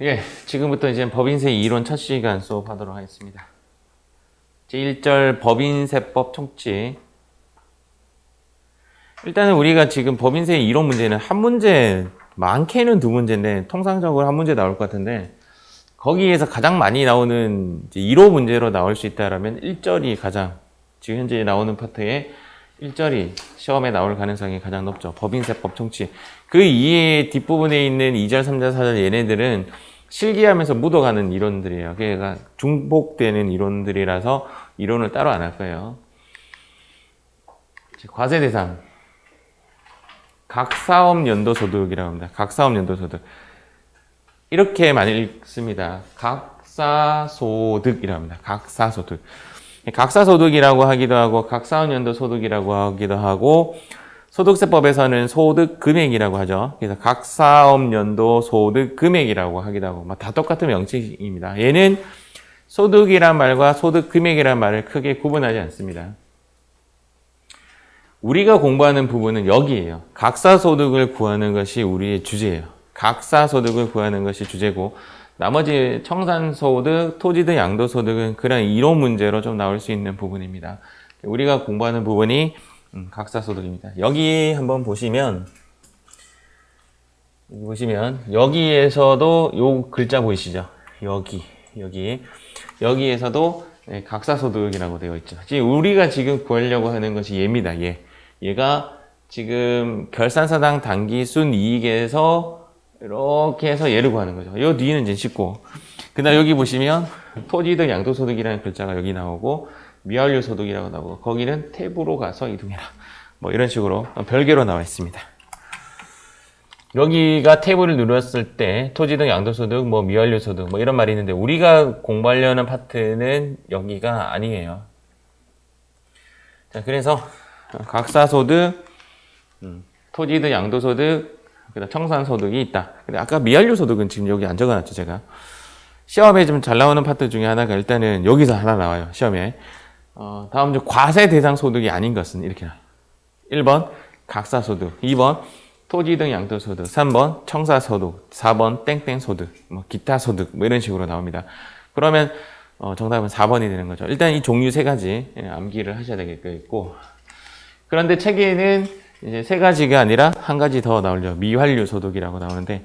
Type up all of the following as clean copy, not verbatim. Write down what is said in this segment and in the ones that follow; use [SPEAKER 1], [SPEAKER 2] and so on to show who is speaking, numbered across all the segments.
[SPEAKER 1] 예, 지금부터 이제 법인세 이론 첫 시간 수업하도록 하겠습니다. 제1절 법인세법 총칙. 일단은 우리가 지금 법인세 이론 문제는 한 문제, 많게는 두 문제인데 통상적으로 한 문제 나올 것 같은데 거기에서 가장 많이 나오는 이제 1호 문제로 나올 수 있다라면 1절이 가장 지금 현재 나오는 파트에 1절이 시험에 나올 가능성이 가장 높죠. 법인세법 총칙. 그 이해 뒷부분에 있는 2절, 3절, 4절 얘네들은 실기하면서 묻어가는 이론들이에요. 그러니까 중복되는 이론들이라서 이론을 따로 안 할 거예요. 과세 대상. 각사업 연도 소득이라고 합니다. 각사업 연도 소득. 이렇게 많이 읽습니다. 각사소득이라고 합니다. 각사소득. 각사소득이라고 하기도 하고 각사업 연도 소득이라고 하기도 하고 소득세법에서는 소득 금액이라고 하죠. 그래서 각사업 연도 소득 금액이라고 하기도 하고 다 똑같은 명칭입니다. 얘는 소득이란 말과 소득 금액이란 말을 크게 구분하지 않습니다. 우리가 공부하는 부분은 여기에요. 각사소득을 구하는 것이 우리의 주제예요. 각사소득을 구하는 것이 주제고 나머지 청산소득, 토지등 양도소득은 그런 이론 문제로 좀 나올 수 있는 부분입니다. 우리가 공부하는 부분이 각사소득입니다. 여기 한번 보시면 여기에서도 요 글자 보이시죠? 여기에서도 각사소득이라고 되어 있죠. 지금 우리가 지금 구하려고 하는 것이 얘입니다. 얘가 지금 결산사당 당기순 이익에서 이렇게 해서 얘를 구하는 거죠. 요 뒤는 이제 쉽고. 그다음 여기 보시면 토지등 양도소득이라는 글자가 여기 나오고 미완료 소득이라고 나오고 거기는 탭으로 가서 이동해라. 뭐 이런 식으로 별개로 나와 있습니다. 여기가 탭을 눌렀을 때 토지등 양도소득, 뭐 미완료 소득 뭐 이런 말이 있는데 우리가 공부하려는 파트는 여기가 아니에요. 자, 그래서 각사소득, 토지등 양도소득, 그다음 청산소득이 있다. 근데 아까 미완료 소득은 지금 여기 안 적어놨죠, 제가. 시험에 좀 잘 나오는 파트 중에 하나가 일단은 여기서 하나 나와요, 시험에. 다음 주 과세 대상 소득이 아닌 것은 이렇게 나와요. 1번 각사소득, 2번 토지등 양도소득, 3번 청사소득, 4번 땡땡소득, 뭐 기타 소득 뭐 이런 식으로 나옵니다. 그러면 정답은 4번이 되는 거죠. 일단 이 종류 세 가지 암기를 하셔야 되겠고 그런데 책에는 이제 세 가지가 아니라 한 가지 더 나오죠. 미완료 소득이라고 나오는데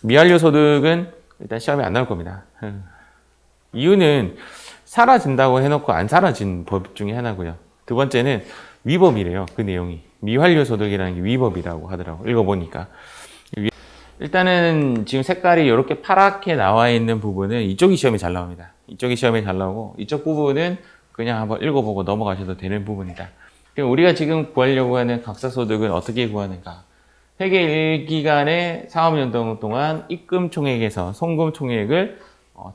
[SPEAKER 1] 미완료 소득은 일단 시험에 안 나올 겁니다. 이유는 사라진다고 해놓고 안 사라진 법 중에 하나고요. 두 번째는 위법이래요. 그 내용이. 미완료 소득이라는 게 위법이라고 하더라고요. 읽어보니까. 일단은 지금 색깔이 이렇게 파랗게 나와 있는 부분은 이쪽이 시험에 잘 나옵니다. 이쪽이 시험에 잘 나오고 이쪽 부분은 그냥 한번 읽어보고 넘어가셔도 되는 부분이다. 우리가 지금 구하려고 하는 각사소득은 어떻게 구하는가? 회계 1기간의 사업연도 동안 입금 총액에서 송금 총액을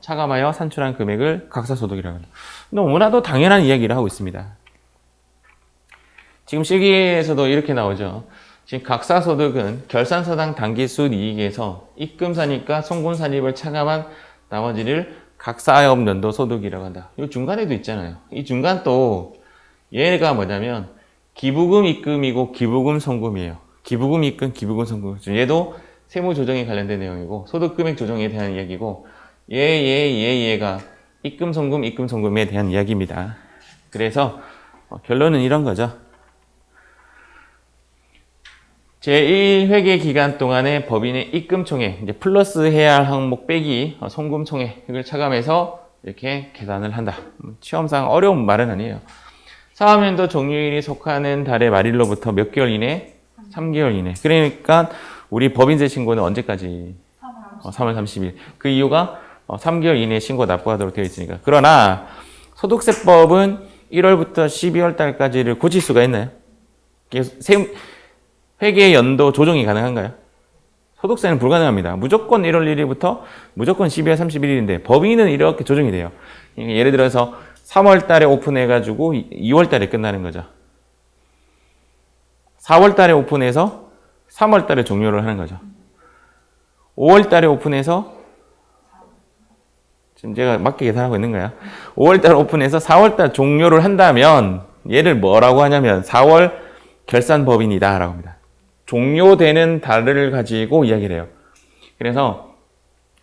[SPEAKER 1] 차감하여 산출한 금액을 각사소득이라고 합니다. 너무나도 당연한 이야기를 하고 있습니다. 지금 실기에서도 이렇게 나오죠. 지금 각사소득은 결산사당 당기순 이익에서 입금사니까 송금산입을 차감한 나머지를 각사업연도 소득이라고 한다. 이 중간에도 있잖아요. 이 중간 또 얘가 뭐냐면 기부금 입금이고 기부금 송금이에요. 기부금 입금, 기부금 송금. 얘도 세무 조정에 관련된 내용이고 소득 금액 조정에 대한 이야기고 얘가 입금 송금에 대한 이야기입니다. 그래서 결론은 이런 거죠. 제1회계 기간 동안의 법인의 입금 총액, 이제 플러스 해야 할 항목 빼기 송금 총액을 차감해서 이렇게 계산을 한다. 시험상 어려운 말은 아니에요. 사업연도 종료일이 속하는 달의 말일로부터 몇 개월 이내? 3개월 이내. 그러니까 우리 법인세 신고는 언제까지? 3월 30일. 그 이유가 3개월 이내에 신고 납부하도록 되어 있으니까. 그러나 소득세법은 1월부터 12월 달까지를 고칠 수가 있나요? 회계 연도 조정이 가능한가요? 소득세는 불가능합니다. 무조건 1월 1일부터 무조건 12월 31일인데 법인은 이렇게 조정이 돼요. 예를 들어서 3월 달에 오픈해가지고 2월 달에 끝나는 거죠. 4월 달에 오픈해서 3월 달에 종료를 하는 거죠. 5월 달에 오픈해서 지금 제가 맞게 계산하고 있는 거야. 5월 달에 오픈해서 4월 달 종료를 한다면 얘를 뭐라고 하냐면 4월 결산법인이다 라고 합니다. 종료되는 달을 가지고 이야기를 해요. 그래서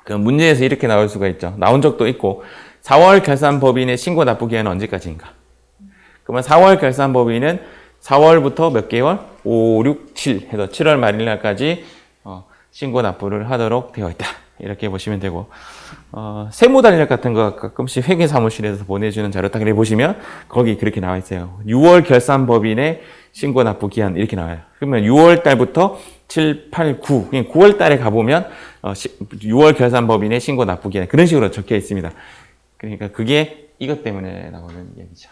[SPEAKER 1] 그 문제에서 이렇게 나올 수가 있죠. 나온 적도 있고 4월 결산법인의 신고 납부 기한은 언제까지인가? 그러면 4월 결산법인은 4월부터 몇 개월? 5, 6, 7 해서 7월 말일날까지 신고 납부를 하도록 되어 있다. 이렇게 보시면 되고 세무단력 같은 거 가끔씩 회계사무실에서 보내주는 자료 딱 보시면 거기 그렇게 나와 있어요. 6월 결산법인의 신고 납부 기한 이렇게 나와요. 그러면 6월 달부터 7, 8, 9, 9월 달에 가보면 6월 결산법인의 신고 납부 기한 그런 식으로 적혀 있습니다. 그러니까 그게 이것 때문에 나오는 얘기죠.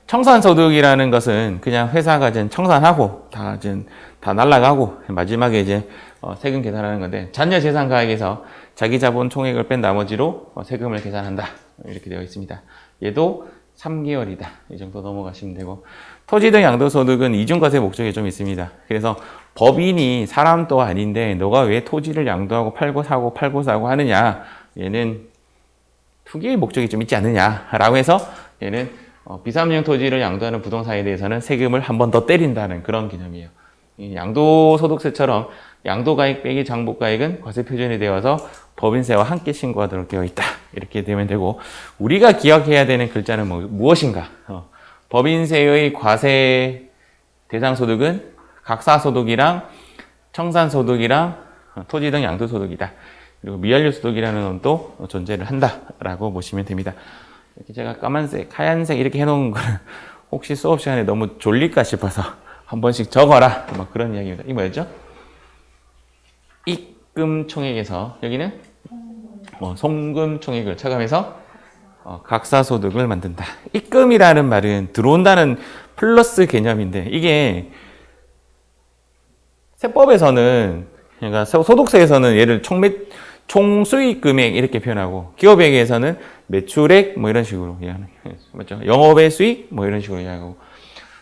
[SPEAKER 1] 청산소득이라는 것은 그냥 회사가 이제 청산하고 다 날라가고 마지막에 이제 세금 계산하는 건데 잔여 재산 가액에서 자기 자본 총액을 뺀 나머지로 세금을 계산한다. 이렇게 되어 있습니다. 얘도 3개월이다. 이 정도 넘어가시면 되고 토지 등 양도소득은 이중과세 목적이 좀 있습니다. 그래서 법인이 사람도 아닌데 너가 왜 토지를 양도하고 팔고 사고 팔고 사고 하느냐 얘는 투기의 목적이 좀 있지 않느냐라고 해서 얘는 비삼용 토지를 양도하는 부동산에 대해서는 세금을 한 번 더 때린다는 그런 개념이에요. 양도소득세처럼 양도가액 빼기 장부가액은 과세표준이 되어서 법인세와 함께 신고하도록 되어 있다. 이렇게 되면 되고 우리가 기억해야 되는 글자는 무엇인가? 법인세의 과세 대상 소득은 각사소득이랑 청산소득이랑 토지 등 양도소득이다. 그리고 미완료소득이라는 건 또 존재를 한다라고 보시면 됩니다. 이렇게 제가 까만색, 하얀색 이렇게 해놓은 거는 혹시 수업 시간에 너무 졸릴까 싶어서 한 번씩 적어라. 뭐 그런 이야기입니다. 이 뭐였죠? 입금 총액에서 여기는 송금 총액을 차감해서 각사소득을 만든다. 입금이라는 말은 들어온다는 플러스 개념인데 이게 세법에서는 그러니까 소득세에서는 얘를 총수익 금액 이렇게 표현하고 기업에게서는 매출액 뭐 이런 식으로 이해하는 맞죠? 영업의 수익 뭐 이런 식으로 이해하고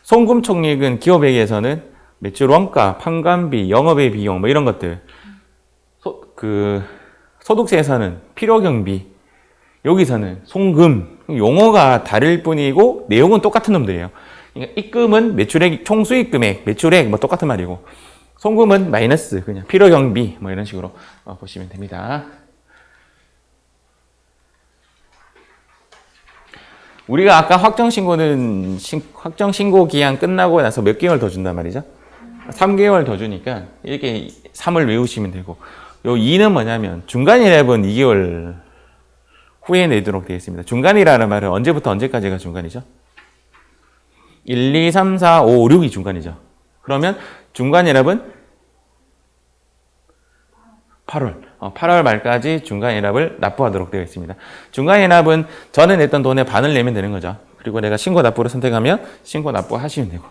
[SPEAKER 1] 송금 총액은 기업에게서는 매출 원가, 판관비, 영업의 비용 뭐 이런 것들 소득세에서는 필요 경비 여기서는 송금 용어가 다를 뿐이고 내용은 똑같은 놈들이에요. 그러니까 입금은 매출액 총수익 금액 매출액 뭐 똑같은 말이고 송금은 마이너스 그냥 필요 경비 뭐 이런 식으로 보시면 됩니다. 우리가 아까 확정신고 기한 끝나고 나서 몇 개월 더 준단 말이죠? 3개월 더 주니까 이렇게 3을 외우시면 되고 요 2는 뭐냐면 중간이랍은 2개월 후에 내도록 되어 있습니다. 중간이라는 말은 언제부터 언제까지가 중간이죠? 1, 2, 3, 4, 5, 6이 중간이죠. 그러면 중간이랍은 8월 말까지 중간이랍을 납부하도록 되어 있습니다. 중간이랍은 전에 냈던 돈의 반을 내면 되는 거죠. 그리고 내가 신고 납부를 선택하면 신고 납부하시면 되고.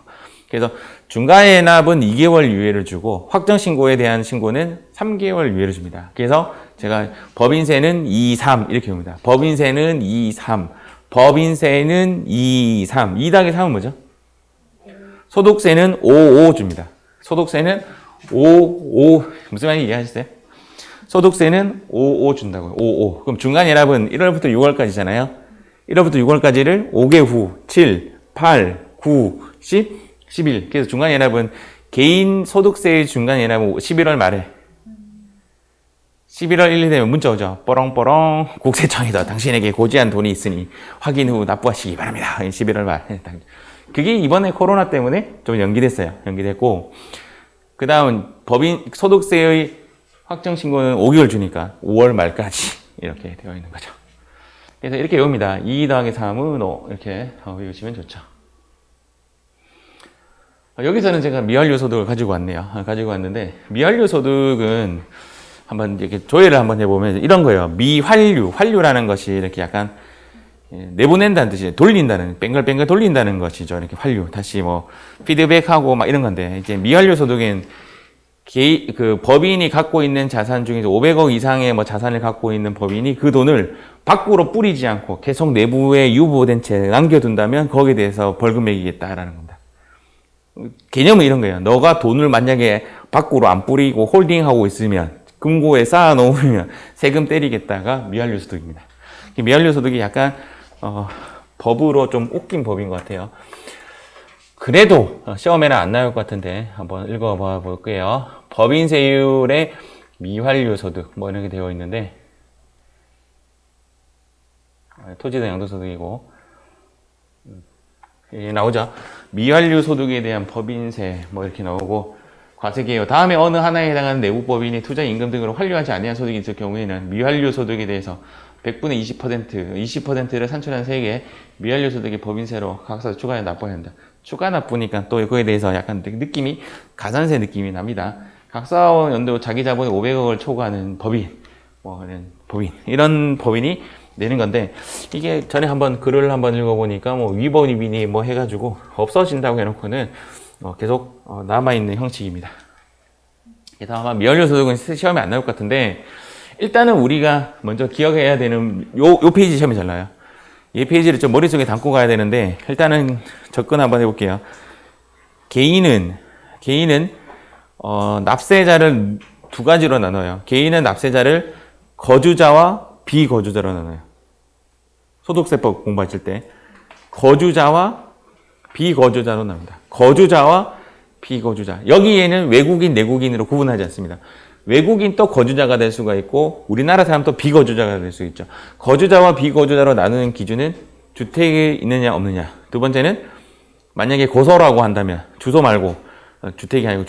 [SPEAKER 1] 그래서 중간이랍은 2개월 유예를 주고 확정신고에 대한 신고는 3개월 유예를 줍니다. 그래서 제가 법인세는 2, 3 이렇게 봅니다. 법인세는 2, 3, 법인세는 2, 3, 2 더하기 3은 뭐죠? 소득세는 5, 5 줍니다. 소득세는 5, 5 무슨 말인지 이해하셨어요? 소득세는 5, 5 준다고요. 5, 5. 그럼 중간이랍은 1월부터 6월까지잖아요. 1월부터 6월까지를 5개 후 7, 8, 9, 10, 11. 그래서 중간이랍은 개인 소득세의 중간이랍은 11월 말에 11월 1일 되면 문자 오죠. 뽀롱뽀롱 국세청에서 당신에게 고지한 돈이 있으니 확인 후 납부하시기 바랍니다. 11월 말. 그게 이번에 코로나 때문에 좀 연기됐어요. 연기됐고 그 다음 법인 소득세의 확정신고는 5개월 주니까 5월 말까지 이렇게 되어 있는 거죠. 그래서 이렇게 외웁니다. 2 더하기 3은 5 이렇게 외우시면 좋죠. 여기서는 제가 미완료소득을 가지고 왔네요. 가지고 왔는데 미완료소득은 한번 이렇게 조회를 한번 해보면 이런 거예요. 미환류, 환류라는 것이 이렇게 약간 내보낸다는 뜻이에요. 돌린다는, 뱅글뱅글 돌린다는 것이죠. 이렇게 환류. 다시 뭐 피드백하고 막 이런 건데 이제 미환료소득은 그 법인이 갖고 있는 자산 중에서 500억 이상의 뭐 자산을 갖고 있는 법인이 그 돈을 밖으로 뿌리지 않고 계속 내부에 유보된 채 남겨둔다면 거기에 대해서 벌금 매기겠다라는 겁니다. 개념은 이런 거예요. 너가 돈을 만약에 밖으로 안 뿌리고 홀딩하고 있으면 금고에 쌓아 놓으면 세금 때리겠다가 미완료소득입니다. 미완료소득이 약간 법으로 좀 웃긴 법인 것 같아요. 그래도 시험에는 안 나올 것 같은데 한번 읽어봐 볼게요. 법인세율의 미환류 소득 뭐 이렇게 되어 있는데 토지 등 양도소득이고 나오죠. 미환류 소득에 대한 법인세 뭐 이렇게 나오고 과세개요. 다음에 어느 하나에 해당하는 내국법인이 투자 임금 등으로 환류하지 아니한 소득이 있을 경우에는 미환류 소득에 대해서 100분의 20%를 산출한 세액에 미환류 소득의 법인세로 각사 추가해 납부해야 한다. 추가 납부니까 또 그거에 대해서 약간 느낌이 가산세 느낌이 납니다. 각사원 연도 자기 자본이 500억을 초과하는 법인, 이런 법인이 내는 건데, 이게 전에 한번 글을 한번 읽어보니까 위법이니 뭐 해가지고 없어진다고 해놓고는 계속 남아있는 형식입니다. 그래서 아마 미완료 소득은 시험에 안 나올 것 같은데, 일단은 우리가 먼저 기억해야 되는 요 페이지 시험이 잘 나와요. 이 페이지를 좀 머릿속에 담고 가야 되는데, 일단은 접근 한번 해볼게요. 개인은 납세자를 두 가지로 나눠요. 개인은 납세자를 거주자와 비거주자로 나눠요. 소득세법 공부하실 때 거주자와 비거주자로 나옵니다. 거주자와 비거주자. 여기에는 외국인, 내국인으로 구분하지 않습니다. 외국인 또 거주자가 될 수가 있고 우리나라 사람 또 비거주자가 될 수 있죠. 거주자와 비거주자로 나누는 기준은 주택이 있느냐 없느냐. 두 번째는 만약에 고소라고 한다면 주소 말고 주택이 아니고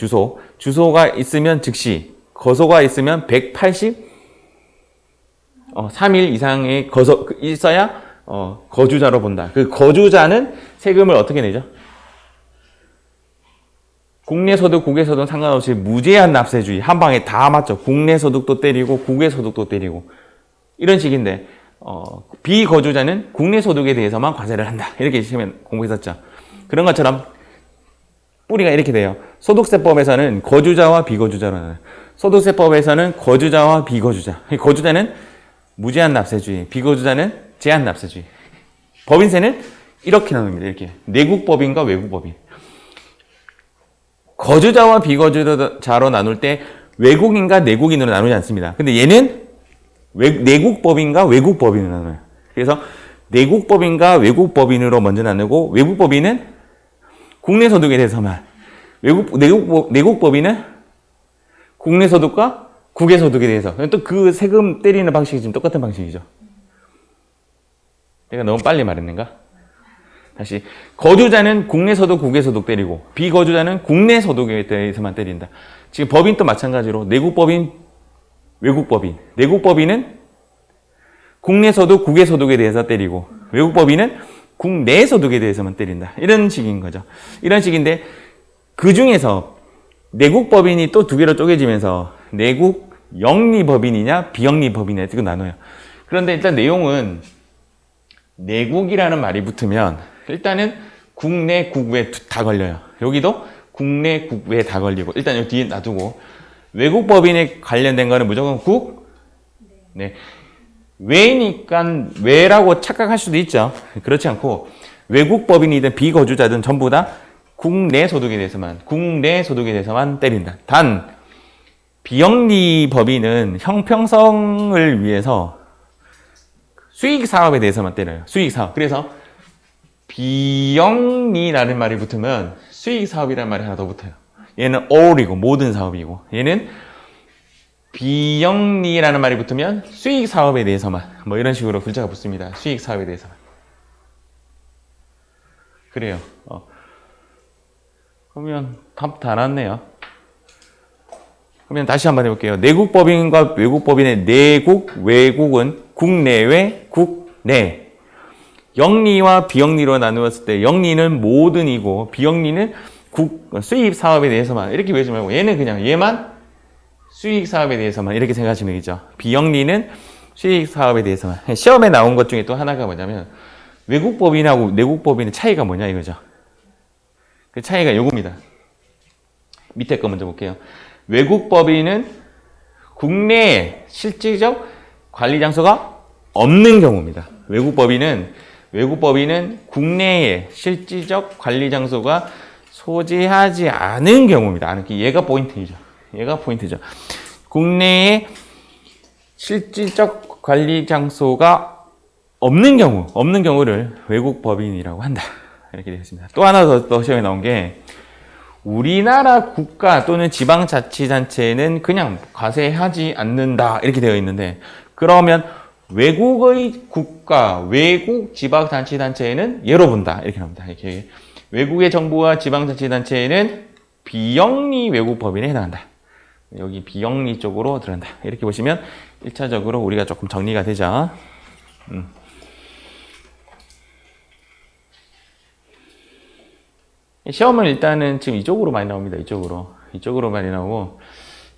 [SPEAKER 1] 주소가 있으면 즉시, 거소가 있으면 3일 이상의 있어야 거주자로 본다. 그 거주자는 세금을 어떻게 내죠? 국내 소득, 국외 소득 상관없이 무제한 납세주의. 한 방에 다 맞죠. 국내 소득도 때리고 국외 소득도 때리고 이런 식인데 비거주자는 국내 소득에 대해서만 과세를 한다. 이렇게 시험에 공부했었죠. 그런 것처럼 뿌리가 이렇게 돼요. 소득세법에서는 거주자와 비거주자로 나눠요. 소득세법에서는 거주자와 비거주자. 거주자는 무제한 납세주의, 비거주자는 제한 납세주의. 법인세는 이렇게 나눕니다. 이렇게 내국법인과 외국법인. 거주자와 비거주자로 나눌 때 외국인과 내국인으로 나누지 않습니다. 근데 얘는 내국법인과 외국법인으로 나눠요. 그래서 내국법인과 외국법인으로 먼저 나누고 외국법인은 국내 소득에 대해서만, 내국법인은 국내 소득과 국외 소득에 대해서. 또 그 세금 때리는 방식이 지금 똑같은 방식이죠. 내가 너무 빨리 말했는가? 다시. 거주자는 국내 소득, 국외 소득 때리고 비거주자는 국내 소득에 대해서만 때린다. 지금 법인도 마찬가지로 내국법인, 외국법인. 내국법인은 국내 소득, 국외 소득에 대해서 때리고 외국법인은 국내 소득에 대해서만 때린다. 이런 식인 거죠. 이런 식인데 그 중에서 내국법인이 또 두 개로 쪼개지면서 내국 영리법인이냐 비영리법인이냐 이거 나눠요. 그런데 일단 내용은 내국이라는 말이 붙으면 일단은 국내, 국외 다 걸려요. 여기도 국내, 국외 다 걸리고 일단 여기 뒤에 놔두고 외국법인에 관련된 거는 무조건 네. 외니까 외라고 착각할 수도 있죠. 그렇지 않고 외국법인이든 비거주자든 전부 다 국내 소득에 대해서만 때린다. 단 비영리법인은 형평성을 위해서 수익 사업에 대해서만 때려요. 수익 사업. 그래서 비영리라는 말이 붙으면 수익 사업이라는 말이 하나 더 붙어요. 얘는 all이고 모든 사업이고 얘는 비영리라는 말이 붙으면 수익 사업에 대해서만 뭐 이런 식으로 글자가 붙습니다. 수익 사업에 대해서만. 그래요. 그러면 답 다 나왔네요. 그러면 다시 한번 해볼게요. 내국법인과 외국법인의 내국, 외국은 국내외, 국내. 영리와 비영리로 나누었을 때 영리는 모든이고 비영리는 수입 사업에 대해서만 이렇게 외우지 말고 얘는 그냥 얘만 수익 사업에 대해서만 이렇게 생각하시면 되겠죠. 비영리는 수익 사업에 대해서만. 시험에 나온 것 중에 또 하나가 뭐냐면 외국법인하고 내국법인의 차이가 뭐냐 이거죠. 그 차이가 요겁니다. 밑에 거 먼저 볼게요. 외국법인은 국내에 실질적 관리 장소가 없는 경우입니다. 외국법인은 국내에 실질적 관리 장소가 소재하지 않은 경우입니다. 얘가 포인트죠. 국내에 실질적 관리 장소가 없는 경우를 외국법인이라고 한다. 이렇게 되어 있습니다. 또 하나 더 시험에 나온 게 우리나라 국가 또는 지방자치단체는 그냥 과세하지 않는다 이렇게 되어 있는데, 그러면 외국의 국가, 외국 지방자치단체에는 예로 본다 이렇게 나옵니다. 이렇게 외국의 정부와 지방자치단체에는 비영리 외국법인에 해당한다. 여기 비영리 쪽으로 들어간다. 이렇게 보시면 1차적으로 우리가 조금 정리가 되죠. 시험은 일단은 지금 이쪽으로 많이 나옵니다. 이쪽으로 많이 나오고,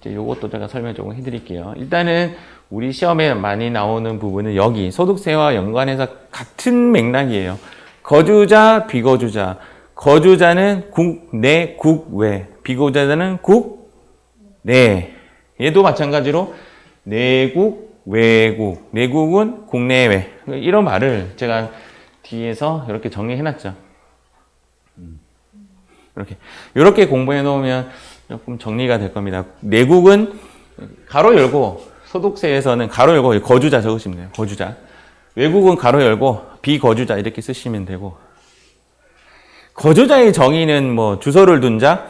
[SPEAKER 1] 이제 요것도 제가 설명 조금 해드릴게요. 일단은 우리 시험에 많이 나오는 부분은 여기 소득세와 연관해서 같은 맥락이에요. 거주자, 비거주자. 거주자는 국내, 국외. 비거주자는 국내. 얘도 마찬가지로 내국, 외국. 내국은 국내외. 이런 말을 제가 뒤에서 이렇게 정리해놨죠. 이렇게 공부해 놓으면 조금 정리가 될 겁니다. 내국은 가로 열고, 소득세에서는 가로 열고 거주자 적으시면 돼요. 거주자. 외국은 가로 열고 비거주자 이렇게 쓰시면 되고, 거주자의 정의는 뭐 주소를 둔 자,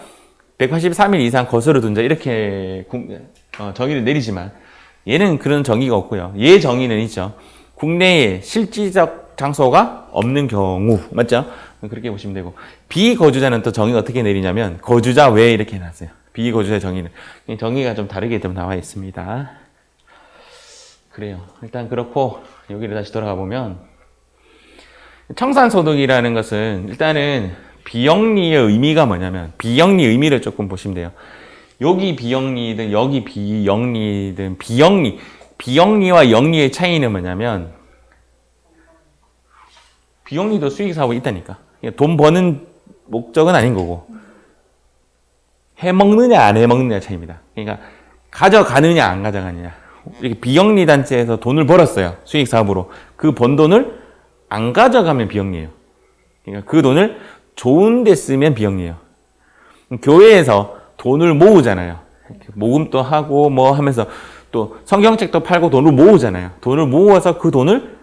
[SPEAKER 1] 183일 이상 거소를 둔 자 이렇게 정의를 내리지만, 얘는 그런 정의가 없고요. 얘 정의는 있죠. 국내에 실질적 장소가 없는 경우, 맞죠? 그렇게 보시면 되고, 비거주자는 또 정의가 어떻게 내리냐면 거주자 외에 이렇게 해놨어요. 비거주자의 정의는 정의가 좀 다르게 좀 나와 있습니다. 그래요. 일단 그렇고, 여기를 다시 돌아가 보면 청산소득이라는 것은 일단은 비영리의 의미가 뭐냐면, 비영리 의미를 조금 보시면 돼요. 여기 비영리든 여기 비영리든 비영리와 영리의 차이는 뭐냐면, 비영리도 수익사업이 있다니까. 돈 버는 목적은 아닌 거고, 해먹느냐 안 해먹느냐 차이입니다. 그러니까 가져가느냐 안 가져가느냐. 이렇게 비영리 단체에서 돈을 벌었어요. 수익사업으로. 그 번 돈을 안 가져가면 비영리예요. 그러니까 그 돈을 좋은 데 쓰면 비영리예요. 교회에서 돈을 모으잖아요. 모금도 하고 뭐 하면서 또 성경책도 팔고 돈을 모으잖아요. 돈을 모아서 그 돈을,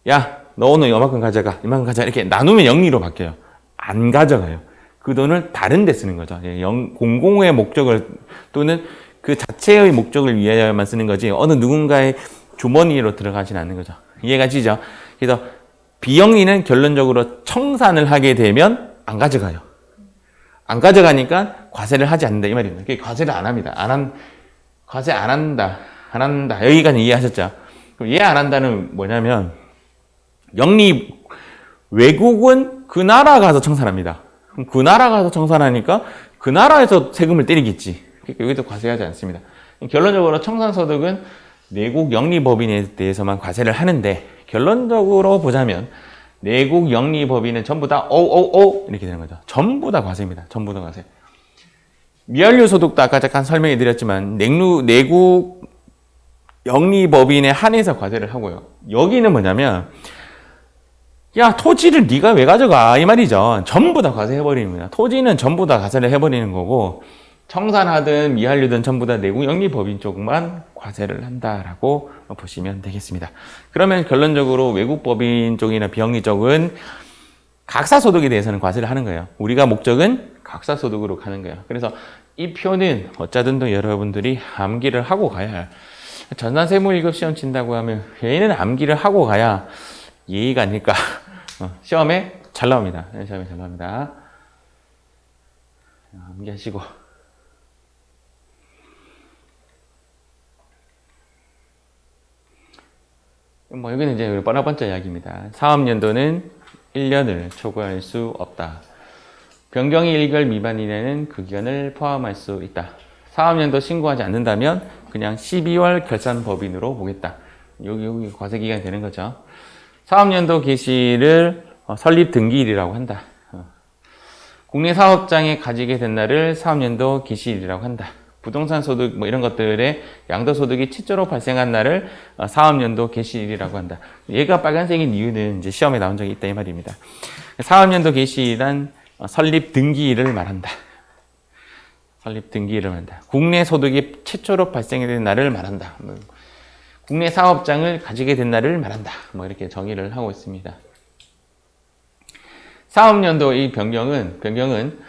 [SPEAKER 1] 야, 너 오늘 이만큼 가져가, 이만큼 가져가, 이렇게 나누면 영리로 바뀌어요. 안 가져가요. 그 돈을 다른 데 쓰는 거죠. 공공의 목적을 또는 그 자체의 목적을 위하여만 쓰는 거지, 어느 누군가의 주머니로 들어가진 않는 거죠. 이해가 되죠? 그래서 비영리는 결론적으로 청산을 하게 되면 안 가져가요. 안 가져가니까 과세를 하지 않는다 이 말입니다. 과세를 안 합니다. 과세 안 한다. 여기까지 이해하셨죠? 그럼 이해 안 한다는 뭐냐면, 영리 외국은 그 나라 가서 청산합니다. 그럼 그 나라 가서 청산하니까 그 나라에서 세금을 때리겠지. 그러니까 여기도 과세하지 않습니다. 결론적으로 청산소득은 내국 영리법인에 대해서만 과세를 하는데, 결론적으로 보자면 내국 영리법인은 전부 다 오오오 이렇게 되는 거죠. 전부 다 과세입니다. 전부 다 과세. 미완료 소득도 아까 잠깐 설명해 드렸지만 내국 영리법인에 한해서 과세를 하고요. 여기는 뭐냐면, 야, 토지를 네가 왜 가져가 이 말이죠. 전부 다 과세해버리는 거야. 토지는 전부 다 과세를 해버리는 거고, 청산하든 미한류든 전부 다 내국 영리법인 쪽만 과세를 한다라고 보시면 되겠습니다. 그러면 결론적으로 외국 법인 쪽이나 비영리 쪽은 각사소득에 대해서는 과세를 하는 거예요. 우리가 목적은 각사소득으로 가는 거예요. 그래서 이 표는 어쩌든 여러분들이 암기를 하고 가야 해요. 전산세무 1급 시험 친다고 하면 얘는 암기를 하고 가야 예의가 아닐까. 시험에 잘 나옵니다. 시험에 잘 나옵니다. 암기하시고. 뭐 여기는 이제 뻔뻔한 이야기입니다. 사업연도는 1년을 초과할 수 없다. 변경이 1개월 미만이내는 그 기간을 포함할 수 있다. 사업연도 신고하지 않는다면 그냥 12월 결산법인으로 보겠다. 여기 과세기간이 되는 거죠. 사업연도 개시를 설립 등기일이라고 한다. 국내 사업장에 가지게 된 날을 사업연도 개시일이라고 한다. 부동산 소득 뭐 이런 것들의 양도소득이 최초로 발생한 날을 사업연도 개시일이라고 한다. 얘가 빨간색인 이유는 이제 시험에 나온 적이 있다 이 말입니다. 사업연도 개시일은 설립 등기일을 말한다. 설립 등기일을 말한다. 국내 소득이 최초로 발생된 날을 말한다. 국내 사업장을 가지게 된 날을 말한다. 뭐 이렇게 정의를 하고 있습니다. 사업연도 이 변경은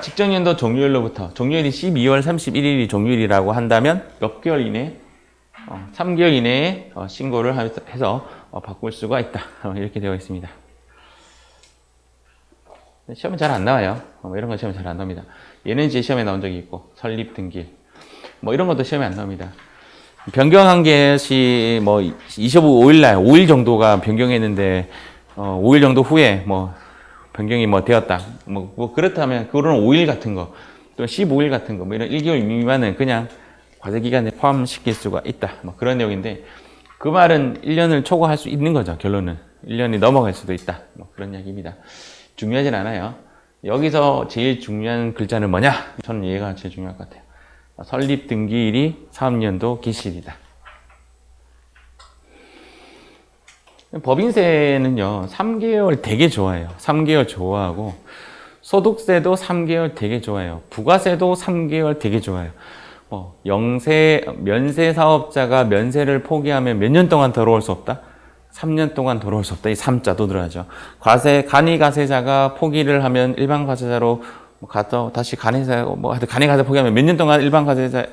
[SPEAKER 1] 직전년도 종료일로부터 종료일이 12월 31일이 종료일이라고 한다면 몇 개월 이내 3개월 이내에 신고를 해서 바꿀 수가 있다. 이렇게 되어 있습니다. 시험은 잘 안 나와요. 이런 건 시험에 잘 안 나옵니다. 얘는 이제 시험에 나온 적이 있고 설립 등기 이런 것도 시험에 안 나옵니다. 변경한 것이 25일 날 5일 정도가 변경했는데 5일 정도 후에 변경이 되었다. 그렇다면 그거는 5일 같은 거, 또 15일 같은 거, 이런 1개월 미만은 그냥 과세 기간에 포함시킬 수가 있다. 그런 내용인데 그 말은 1년을 초과할 수 있는 거죠. 결론은 1년이 넘어갈 수도 있다. 그런 이야기입니다. 중요하진 않아요. 여기서 제일 중요한 글자는 뭐냐? 저는 얘가 제일 중요할 것 같아요. 설립 등기일이 사업년도 개시일이다. 법인세는요, 3개월 되게 좋아해요. 3개월 좋아하고, 소득세도 3개월 되게 좋아해요. 부가세도 3개월 되게 좋아해요. 면세 사업자가 면세를 포기하면 몇 년 동안 들어올 수 없다? 3년 동안 들어올 수 없다. 이 3자도 들어가죠. 간이가세자가 포기를 하면 일반 과세자로 다시 간이가세 포기하면 몇 년 동안 일반 과세자,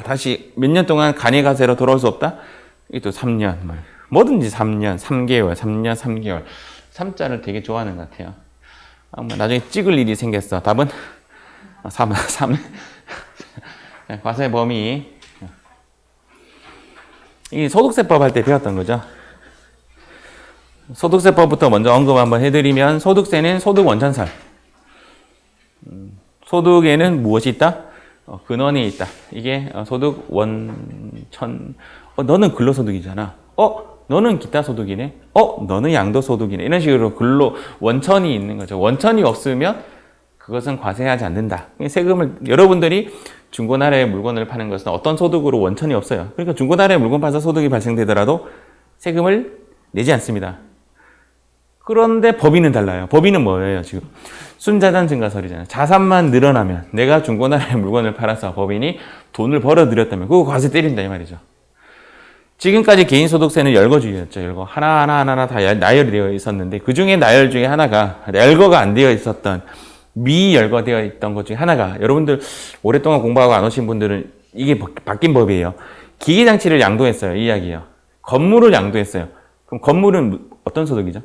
[SPEAKER 1] 다시 몇 년 동안 간이가세로 돌아올 수 없다? 이게 또 3년. 뭐든지 3년, 3개월, 3년, 3개월. 3자를 되게 좋아하는 것 같아요. 나중에 찍을 일이 생겼어. 답은 3. 과세 범위. 이 소득세법 할 때 배웠던 거죠. 소득세법부터 먼저 언급 한번 해드리면, 소득세는 소득 원천설. 소득에는 무엇이 있다? 근원이 있다. 이게 소득 원천. 너는 근로소득이잖아. 너는 기타소득이네. 너는 양도소득이네. 이런 식으로 원천이 있는 거죠. 원천이 없으면 그것은 과세하지 않는다. 세금을, 여러분들이 중고나라에 물건을 파는 것은 어떤 소득으로 원천이 없어요. 그러니까 중고나라에 물건 팔아서 소득이 발생되더라도 세금을 내지 않습니다. 그런데 법인은 달라요. 법인은 뭐예요, 지금? 순자산 증가설이잖아요. 자산만 늘어나면, 내가 중고나라에 물건을 팔아서 법인이 돈을 벌어들였다면 그거 과세 때린다 이 말이죠. 지금까지 개인소득세는 열거주의였죠. 열거. 하나하나 다 나열이 되어 있었는데 그 중에 나열 중에 하나가, 열거가 안 되어 있었던, 미열거되어 있던 것 중에 하나가, 여러분들 오랫동안 공부하고 안 오신 분들은 이게 바뀐 법이에요. 기계장치를 양도했어요. 이 이야기예요. 건물을 양도했어요. 그럼 건물은 어떤 소득이죠?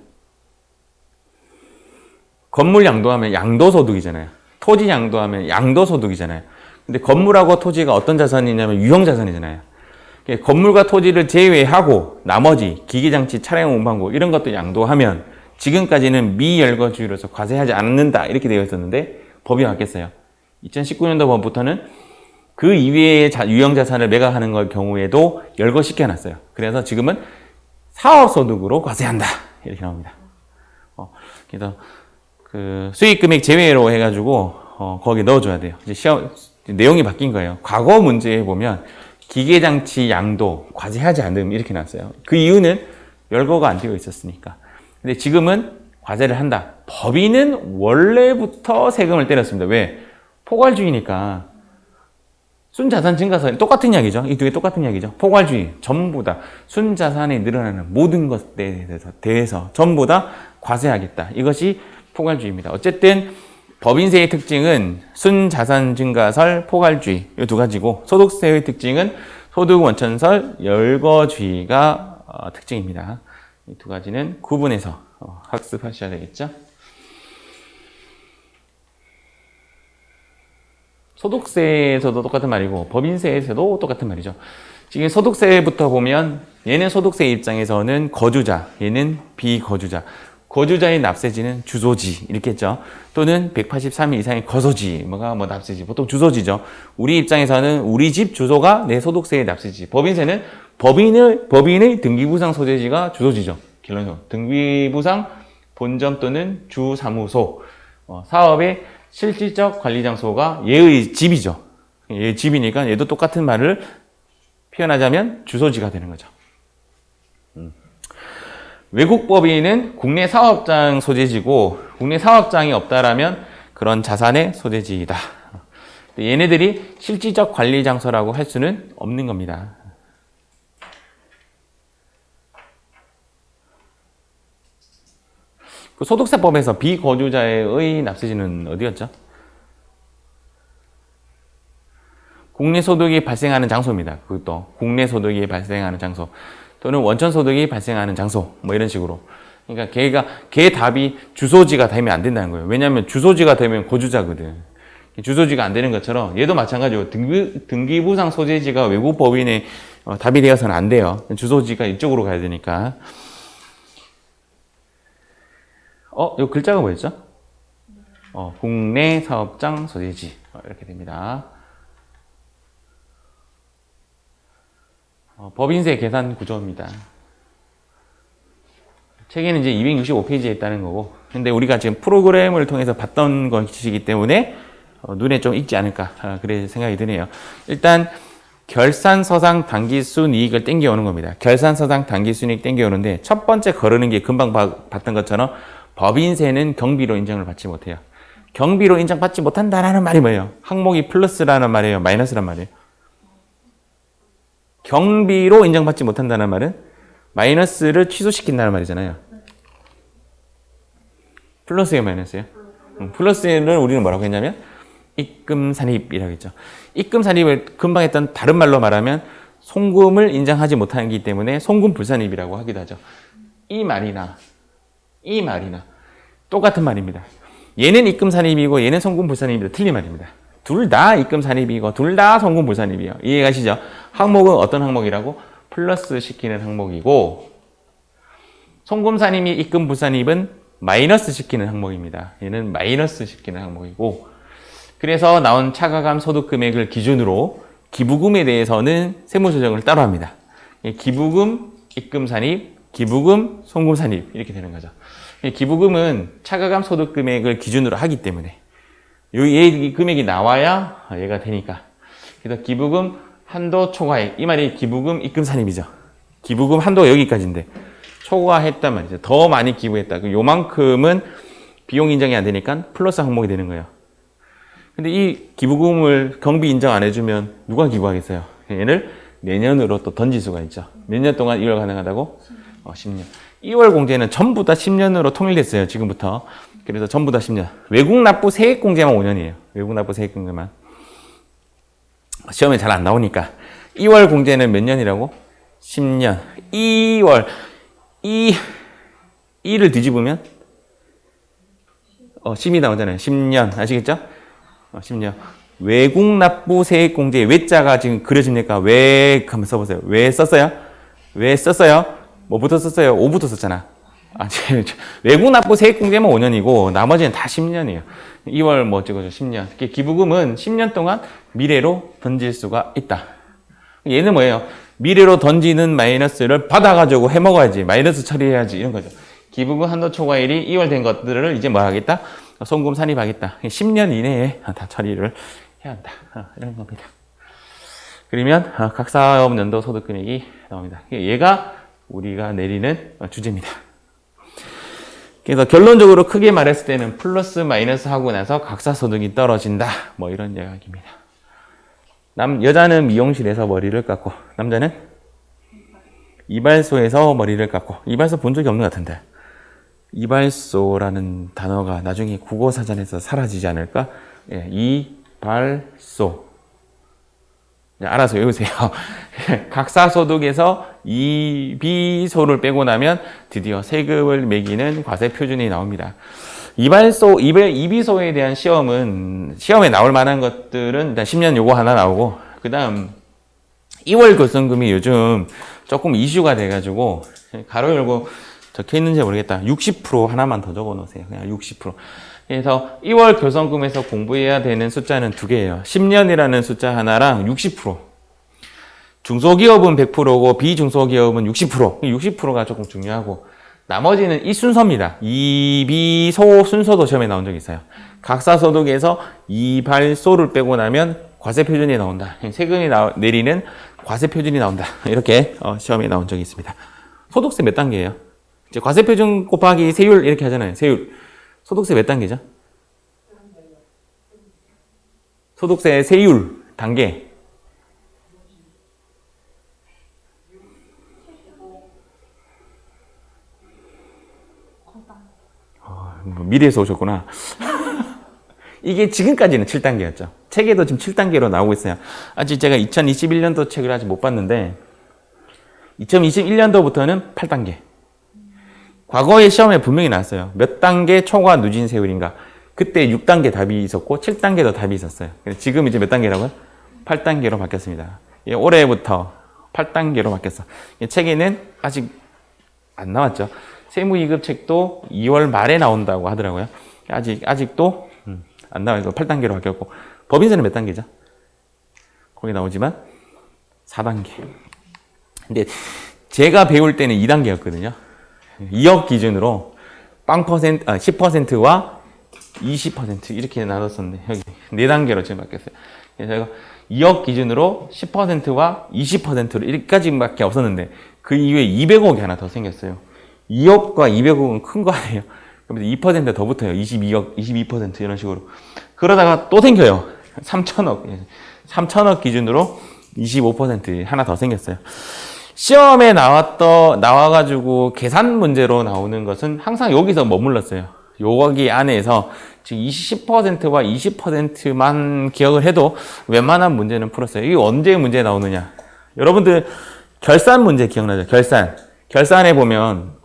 [SPEAKER 1] 건물 양도하면 양도소득이잖아요. 토지 양도하면 양도소득이잖아요. 근데 건물하고 토지가 어떤 자산이냐면 유형자산이잖아요. 건물과 토지를 제외하고 나머지 기계장치, 차량 운반고 이런 것도 양도하면 지금까지는 미열거주의로서 과세하지 않는다 이렇게 되어 있었는데 법이 바뀌었어요. 2019년도 법부터는 그 이외의 유형자산을 매각하는 걸 경우에도 열거시켜놨어요. 그래서 지금은 사업소득으로 과세한다 이렇게 나옵니다. 그래서 그 수익금액 제외로 해가지고 거기 넣어줘야 돼요. 이제 시험 내용이 바뀐 거예요. 과거 문제에 보면 기계장치 양도 과세하지 않음 이렇게 나왔어요. 그 이유는 열거가 안 되어 있었으니까. 근데 지금은 과세를 한다. 법인은 원래부터 세금을 때렸습니다. 왜? 포괄주의니까. 순자산 증가설 똑같은 이야기죠. 이 두 개 똑같은 이야기죠. 포괄주의 전부 다 순자산이 늘어나는 모든 것에 대해서 전부 다 과세하겠다. 이것이 포괄주의입니다. 어쨌든 법인세의 특징은 순자산 증가설, 포괄주의 이 두 가지고, 소득세의 특징은 소득 원천설, 열거주의가 특징입니다. 이 두 가지는 구분해서 학습하셔야 되겠죠. 소득세에서도 똑같은 말이고 법인세에서도 똑같은 말이죠. 지금 소득세부터 보면 얘는 소득세 입장에서는 거주자, 얘는 비거주자. 거주자의 납세지는 주소지 이렇게 했죠. 또는 183일 이상의 거소지, 납세지, 보통 주소지죠. 우리 입장에서는 우리 집 주소가 내 소득세의 납세지. 법인세는 법인의 등기부상 소재지가 주소지죠. 결론적으로 등기부상 본점 또는 주사무소, 사업의 실질적 관리 장소가 얘의 집이죠. 얘의 집이니까 얘도 똑같은 말을 표현하자면 주소지가 되는 거죠. 외국 법인은 국내 사업장 소재지고, 국내 사업장이 없다라면 그런 자산의 소재지이다. 얘네들이 실질적 관리 장소라고 할 수는 없는 겁니다. 그 소득세법에서 비거주자의 납세지는 어디였죠? 국내 소득이 발생하는 장소입니다. 그것도 국내 소득이 발생하는 장소 또는 원천 소득이 발생하는 장소 뭐 이런 식으로. 그러니까 걔 답이 주소지가 되면 안 된다는 거예요. 왜냐하면 주소지가 되면 거주자거든. 주소지가 안 되는 것처럼 얘도 마찬가지고 등기부상 소재지가 외국 법인의 답이 되어서는 안 돼요. 주소지가 이쪽으로 가야 되니까. 요 글자가 뭐였죠? 국내 사업장 소재지 이렇게 됩니다. 법인세 계산 구조입니다. 책에는 이제 265페이지에 있다는 거고, 근데 우리가 지금 프로그램을 통해서 봤던 것이기 때문에 눈에 좀 익지 않을까 그래 생각이 드네요. 일단 결산서상 당기순이익을 땡겨오는 겁니다. 결산서상 당기순이익 땡겨오는데 첫 번째 거르는 게 금방 봤던 것처럼 법인세는 경비로 인정을 받지 못해요. 경비로 인정받지 못한다라는 말이 뭐예요? 항목이 플러스라는 말이에요? 마이너스란 말이에요? 경비로 인정받지 못한다는 말은 마이너스를 취소시킨다는 말이잖아요. 플러스예요, 마이너스예요? 플러스는 우리는 뭐라고 했냐면 입금산입이라고 했죠. 입금산입을 금방 했던 다른 말로 말하면 송금을 인정하지 못하기 때문에 송금불산입이라고 하기도 하죠. 이 말이나 똑같은 말입니다. 얘는 입금산입이고 얘는 송금불산입이다. 틀린 말입니다. 둘 다 입금산입이고 둘 다 송금불산입이에요. 이해가시죠? 항목은 어떤 항목이라고? 플러스 시키는 항목이고 송금산입이 입금불산입은 마이너스 시키는 항목입니다. 얘는 마이너스 시키는 항목이고 그래서 나온 차가감 소득금액을 기준으로 기부금에 대해서는 세무조정을 따로 합니다. 기부금, 입금산입, 기부금, 송금산입 이렇게 되는 거죠. 기부금은 차가감 소득금액을 기준으로 하기 때문에 이 금액이 나와야 얘가 되니까. 그래서 기부금 한도 초과액 이 말이 기부금, 입금산입이죠. 기부금 한도가 여기까지인데 초과했단 말이죠. 더 많이 기부했다. 요만큼은 비용 인정이 안 되니까 플러스 항목이 되는 거예요. 근데 이 기부금을 경비 인정 안 해주면 누가 기부하겠어요? 얘를 내년으로 또 던질 수가 있죠. 몇 년 동안 이월 가능하다고? 10년. 2월 공제는 전부 다 10년으로 통일됐어요. 지금부터. 그래서 전부 다 10년. 외국 납부 세액 공제만 5년이에요. 외국 납부 세액 공제만. 시험에 잘 안 나오니까. 2월 공제는 몇 년이라고? 10년. 2월. 2를 뒤집으면 10이 나오잖아요. 10년. 아시겠죠? 10년. 외국 납부 세액 공제 외자가 지금 그려집니까? 왜 한번 써보세요. 왜 썼어요? 왜 썼어요? 뭐부터 썼어요? 5부터 썼잖아. 외국 납부 세액 공제만 5년이고 나머지는 다 10년이에요. 2월 뭐 찍어줘? 10년. 기부금은 10년 동안 미래로 던질 수가 있다. 얘는 뭐예요? 미래로 던지는 마이너스를 받아가지고 해먹어야지. 마이너스 처리해야지. 이런 거죠. 기부금 한도 초과일이 2월 된 것들을 이제 뭐 하겠다? 송금 산입하겠다. 10년 이내에 다 처리를 해야 한다. 이런 겁니다. 그러면 각 사업 연도 소득 금액이 나옵니다. 얘가 우리가 내리는 주제입니다. 그래서 결론적으로 크게 말했을 때는 플러스 마이너스 하고 나서 각사 소득이 떨어진다. 뭐 이런 이야기입니다. 여자는 미용실에서 머리를 깎고 남자는 이발소에서 머리를 깎고. 이발소 본 적이 없는 것 같은데. 이발소라는 단어가 나중에 국어사전에서 사라지지 않을까? 예, 이발소. 알아서 외우세요. 각사소득에서 이비소를 빼고 나면 드디어 세금을 매기는 과세표준이 나옵니다. 이비소에 대한 시험에 나올 만한 것들은 일단 10년 요거 하나 나오고, 그 다음 2월 결손금이 요즘 조금 이슈가 돼가지고, 가로 열고 적혀 있는지 모르겠다. 60% 하나만 더 적어 놓으세요. 그냥 60%. 그래서 2월 결손금에서 공부해야 되는 숫자는 두 개예요. 10년이라는 숫자 하나랑 60%. 중소기업은 100%고 비중소기업은 60%. 60%가 조금 중요하고, 나머지는 이 순서입니다. 이비소 순서도 시험에 나온 적이 있어요. 각사소득에서 이발소를 빼고 나면 과세표준이 나온다. 세금이 내리는 과세표준이 나온다. 이렇게 시험에 나온 적이 있습니다. 소득세 몇 단계예요? 이제 과세표준 곱하기 세율 이렇게 하잖아요. 세율. 소득세 몇 단계죠? 소득세 세율 단계. 미래에서 오셨구나. 이게 지금까지는 7단계였죠. 책에도 지금 7단계로 나오고 있어요. 아직 제가 2021년도 책을 아직 못 봤는데 2021년도부터는 8단계. 과거의 시험에 분명히 나왔어요. 몇 단계 초과 누진 세율인가. 그때 6단계 답이 있었고 7단계도 답이 있었어요. 지금 이제 몇 단계라고요? 8단계로 바뀌었습니다. 올해부터 8단계로 바뀌었어. 책에는 아직 안 나왔죠. 세무 2급 책도 2월 말에 나온다고 하더라고요. 아직도 안 나와요. 8단계로 바뀌었고. 법인세는 몇 단계죠? 거기 나오지만 4단계. 근데 제가 배울 때는 2단계였거든요. 2억 기준으로 10%와 20% 이렇게 나눴었는데 여기 4단계로 지금 바뀌었어요. 그래서 2억 기준으로 10%와 20%로 이렇게까지밖에 없었는데 그 이후에 200억이 하나 더 생겼어요. 2억과 200억은 큰 거 아니에요. 그러면 2%더 붙어요. 22억, 22% 이런 식으로. 그러다가 또 생겨요. 3천억 기준으로 25% 하나 더 생겼어요. 시험에 나와가지고 계산 문제로 나오는 것은 항상 여기서 머물렀어요. 여기 안에서 지금 10%와 20%만 기억을 해도 웬만한 문제는 풀었어요. 이게 언제 문제 나오느냐? 여러분들 결산 문제 기억나죠? 결산에 보면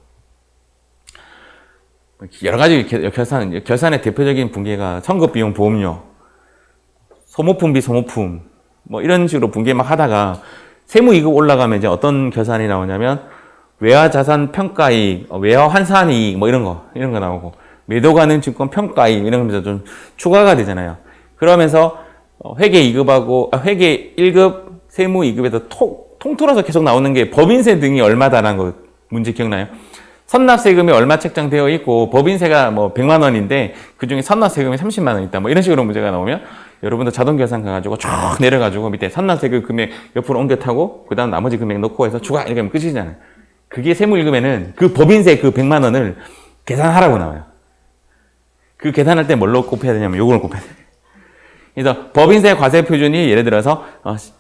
[SPEAKER 1] 여러 가지 결산의 대표적인 분계가 선급비용, 보험료, 소모품비, 소모품 뭐 이런 식으로 분계 막 하다가 세무 2급 올라가면 이제 어떤 결산이 나오냐면 외화자산 평가이익, 외화 환산이익 뭐 이런 거 나오고 매도 가능 증권 평가이익 이런 거면서 좀 추가가 되잖아요. 그러면서 회계 2급하고 회계 1급, 세무 2급에서 통틀어서 계속 나오는 게 법인세 등이 얼마다라는 거 문제 기억나요? 선납세금이 얼마 책정되어 있고 법인세가 뭐 100만 원인데 그중에 선납세금이 30만 원 있다 뭐 이런 식으로 문제가 나오면 여러분도 자동결산 가가지고 쭉 내려가지고 밑에 선납세금 금액 옆으로 옮겨 타고 그 다음 나머지 금액 넣고 해서 추가 이렇게 하면 끝이잖아요. 그게 세무 1급에는 그 법인세 그 100만 원을 계산하라고 나와요. 그 계산할 때 뭘로 곱해야 되냐면 요걸 곱해야 돼요. 그래서 법인세 과세 표준이 예를 들어서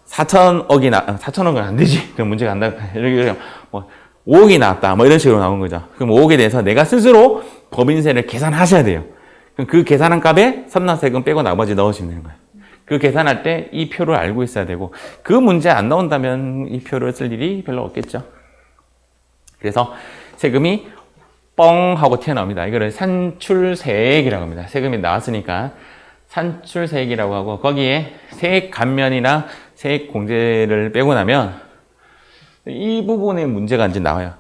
[SPEAKER 1] 4천억은 안 되지. 그럼 문제가 안 나와. 이렇게 뭐 5억이 나왔다. 뭐 이런 식으로 나온 거죠. 그럼 5억에 대해서 내가 스스로 법인세를 계산하셔야 돼요. 그럼 그 계산한 값에 선납세금 빼고 나머지 넣으시면 되는 거예요. 그 계산할 때 이 표를 알고 있어야 되고 그 문제 안 나온다면 이 표를 쓸 일이 별로 없겠죠. 그래서 세금이 뻥 하고 튀어나옵니다. 이거를 산출세액이라고 합니다. 세금이 나왔으니까 산출세액이라고 하고 거기에 세액 감면이나 세액 공제를 빼고 나면 이 부분에 문제가 이제 나와요.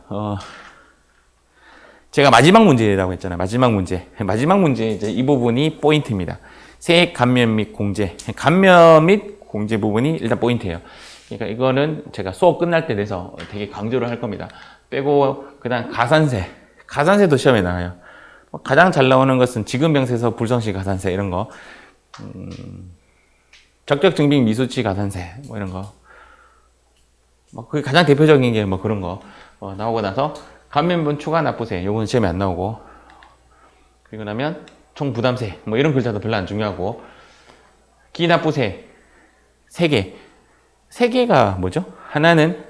[SPEAKER 1] 제가 마지막 문제라고 했잖아요. 마지막 문제 이제 이 부분이 포인트입니다. 세액 감면 및 공제. 감면 및 공제 부분이 일단 포인트예요. 그러니까 이거는 제가 수업 끝날 때 돼서 되게 강조를 할 겁니다. 빼고 그다음 가산세. 가산세도 시험에 나와요. 가장 잘 나오는 것은 지급명세서 불성시 가산세 이런 거. 적격증빙 미수치 가산세 뭐 이런 거. 뭐 그게 가장 대표적인 게 뭐 그런 거 나오고 나서 감면분 추가 납부세 요거는 시험에 안 나오고 그리고 나면 총부담세 뭐 이런 글자도 별로 안 중요하고 기납부세 3개가 뭐죠? 하나는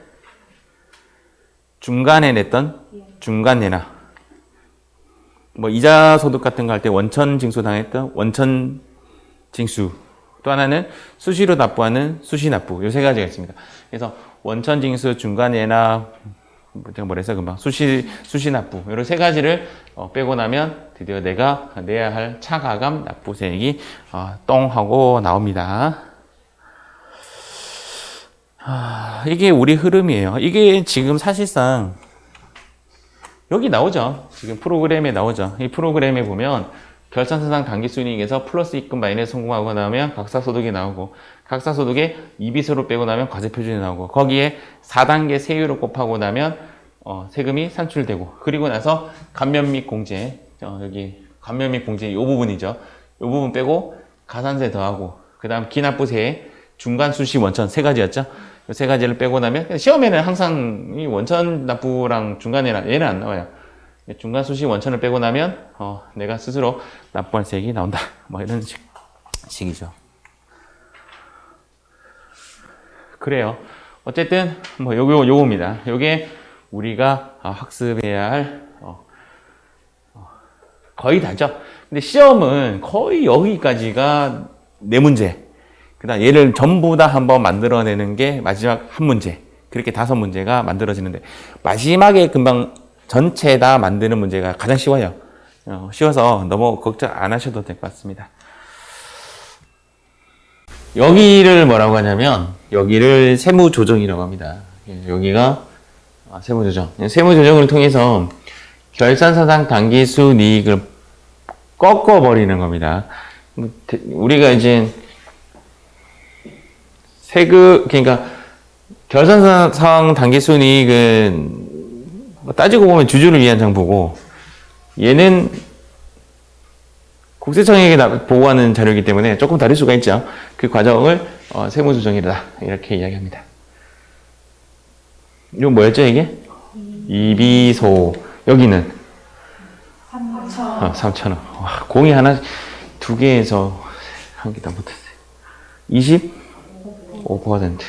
[SPEAKER 1] 중간에 냈던 중간내나 뭐 이자 소득 같은 거 할 때 원천 징수 당했던 원천 징수 또 하나는 수시로 납부하는 수시 납부 요 3가지가 있습니다. 그래서 원천 징수 중간예나 제가 뭐랬어 금방 수시 납부 이런 3가지를 빼고 나면 드디어 내가 내야 할 차가감 납부세액이 똥 하고 나옵니다. 이게 우리 흐름이에요. 이게 지금 사실상 여기 나오죠. 지금 프로그램에 나오죠. 이 프로그램에 보면 결산사상 당기순이익에서 플러스 입금 마이너스 성공하고 나면 각사소득이 나오고 각사소득에 이비수로 빼고 나면 과세표준이 나오고 거기에 4단계 세율을 곱하고 나면 세금이 산출되고 그리고 나서 감면 및 공제 여기 감면 및 공제 이 부분이죠. 이 부분 빼고 가산세 더하고 그 다음 기납부세 중간 수시 원천 3가지였죠. 이 3가지를 빼고 나면 시험에는 항상 이 원천 납부랑 중간에는 얘는 안 나와요. 중간 수시 원천을 빼고 나면 내가 스스로 납부할 세액이 나온다. 뭐 이런 식이죠. 그래요. 어쨌든 뭐 요겁니다. 요게 우리가 학습해야 할 거의 다죠. 근데 시험은 거의 여기까지가 4문제. 그다음 얘를 전부 다 한번 만들어내는 게 마지막 한 문제. 그렇게 5문제가 만들어지는데 마지막에 금방 전체 다 만드는 문제가 가장 쉬워요. 쉬워서 너무 걱정 안 하셔도 될 것 같습니다. 여기를 뭐라고 하냐면 여기를 세무조정이라고 합니다. 여기가 세무조정. 세무조정을 통해서 결산사상 당기순이익을 꺾어버리는 겁니다. 우리가 이제 그러니까 결산사상 당기순이익은 따지고 보면 주주를 위한 정보고 얘는 국세청에게 보고하는 자료이기 때문에 조금 다를 수가 있죠. 그 과정을 세무조정이다 이렇게 이야기합니다. 이건 뭐였죠 이게? 이비소. 여기는 3,000원. 3,000원. 와, 공이 하나 2개에서 한 개 다 못했어요. 25%.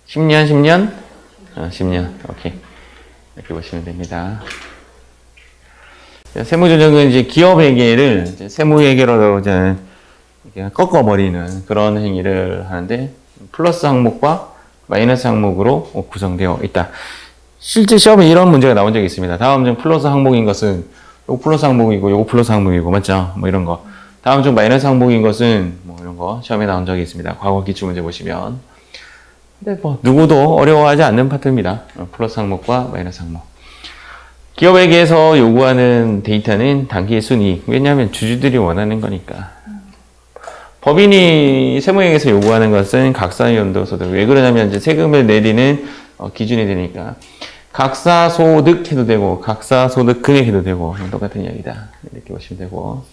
[SPEAKER 1] 10년. 10년. 오케이. 이렇게 보시면 됩니다. 세무조정은 이제 기업회계를 세무회계로 이제 꺾어버리는 그런 행위를 하는데 플러스 항목과 마이너스 항목으로 구성되어 있다. 실제 시험에 이런 문제가 나온 적이 있습니다. 다음 중 플러스 항목인 것은 요거 플러스 항목이고 요거 플러스 항목이고 맞죠? 뭐 이런 거. 다음 중 마이너스 항목인 것은 뭐 이런 거 시험에 나온 적이 있습니다. 과거 기출문제 보시면. 근데 뭐 누구도 어려워하지 않는 파트입니다. 플러스 항목과 마이너스 항목. 기업에게서 요구하는 데이터는 당기순이익. 왜냐하면 주주들이 원하는 거니까. 법인이 세무회계에서 요구하는 것은 각사연도소득. 왜 그러냐면 이제 세금을 내리는 기준이 되니까 각사소득 해도 되고 각사소득 금액 해도 되고 똑같은 이야기다. 이렇게 보시면 되고.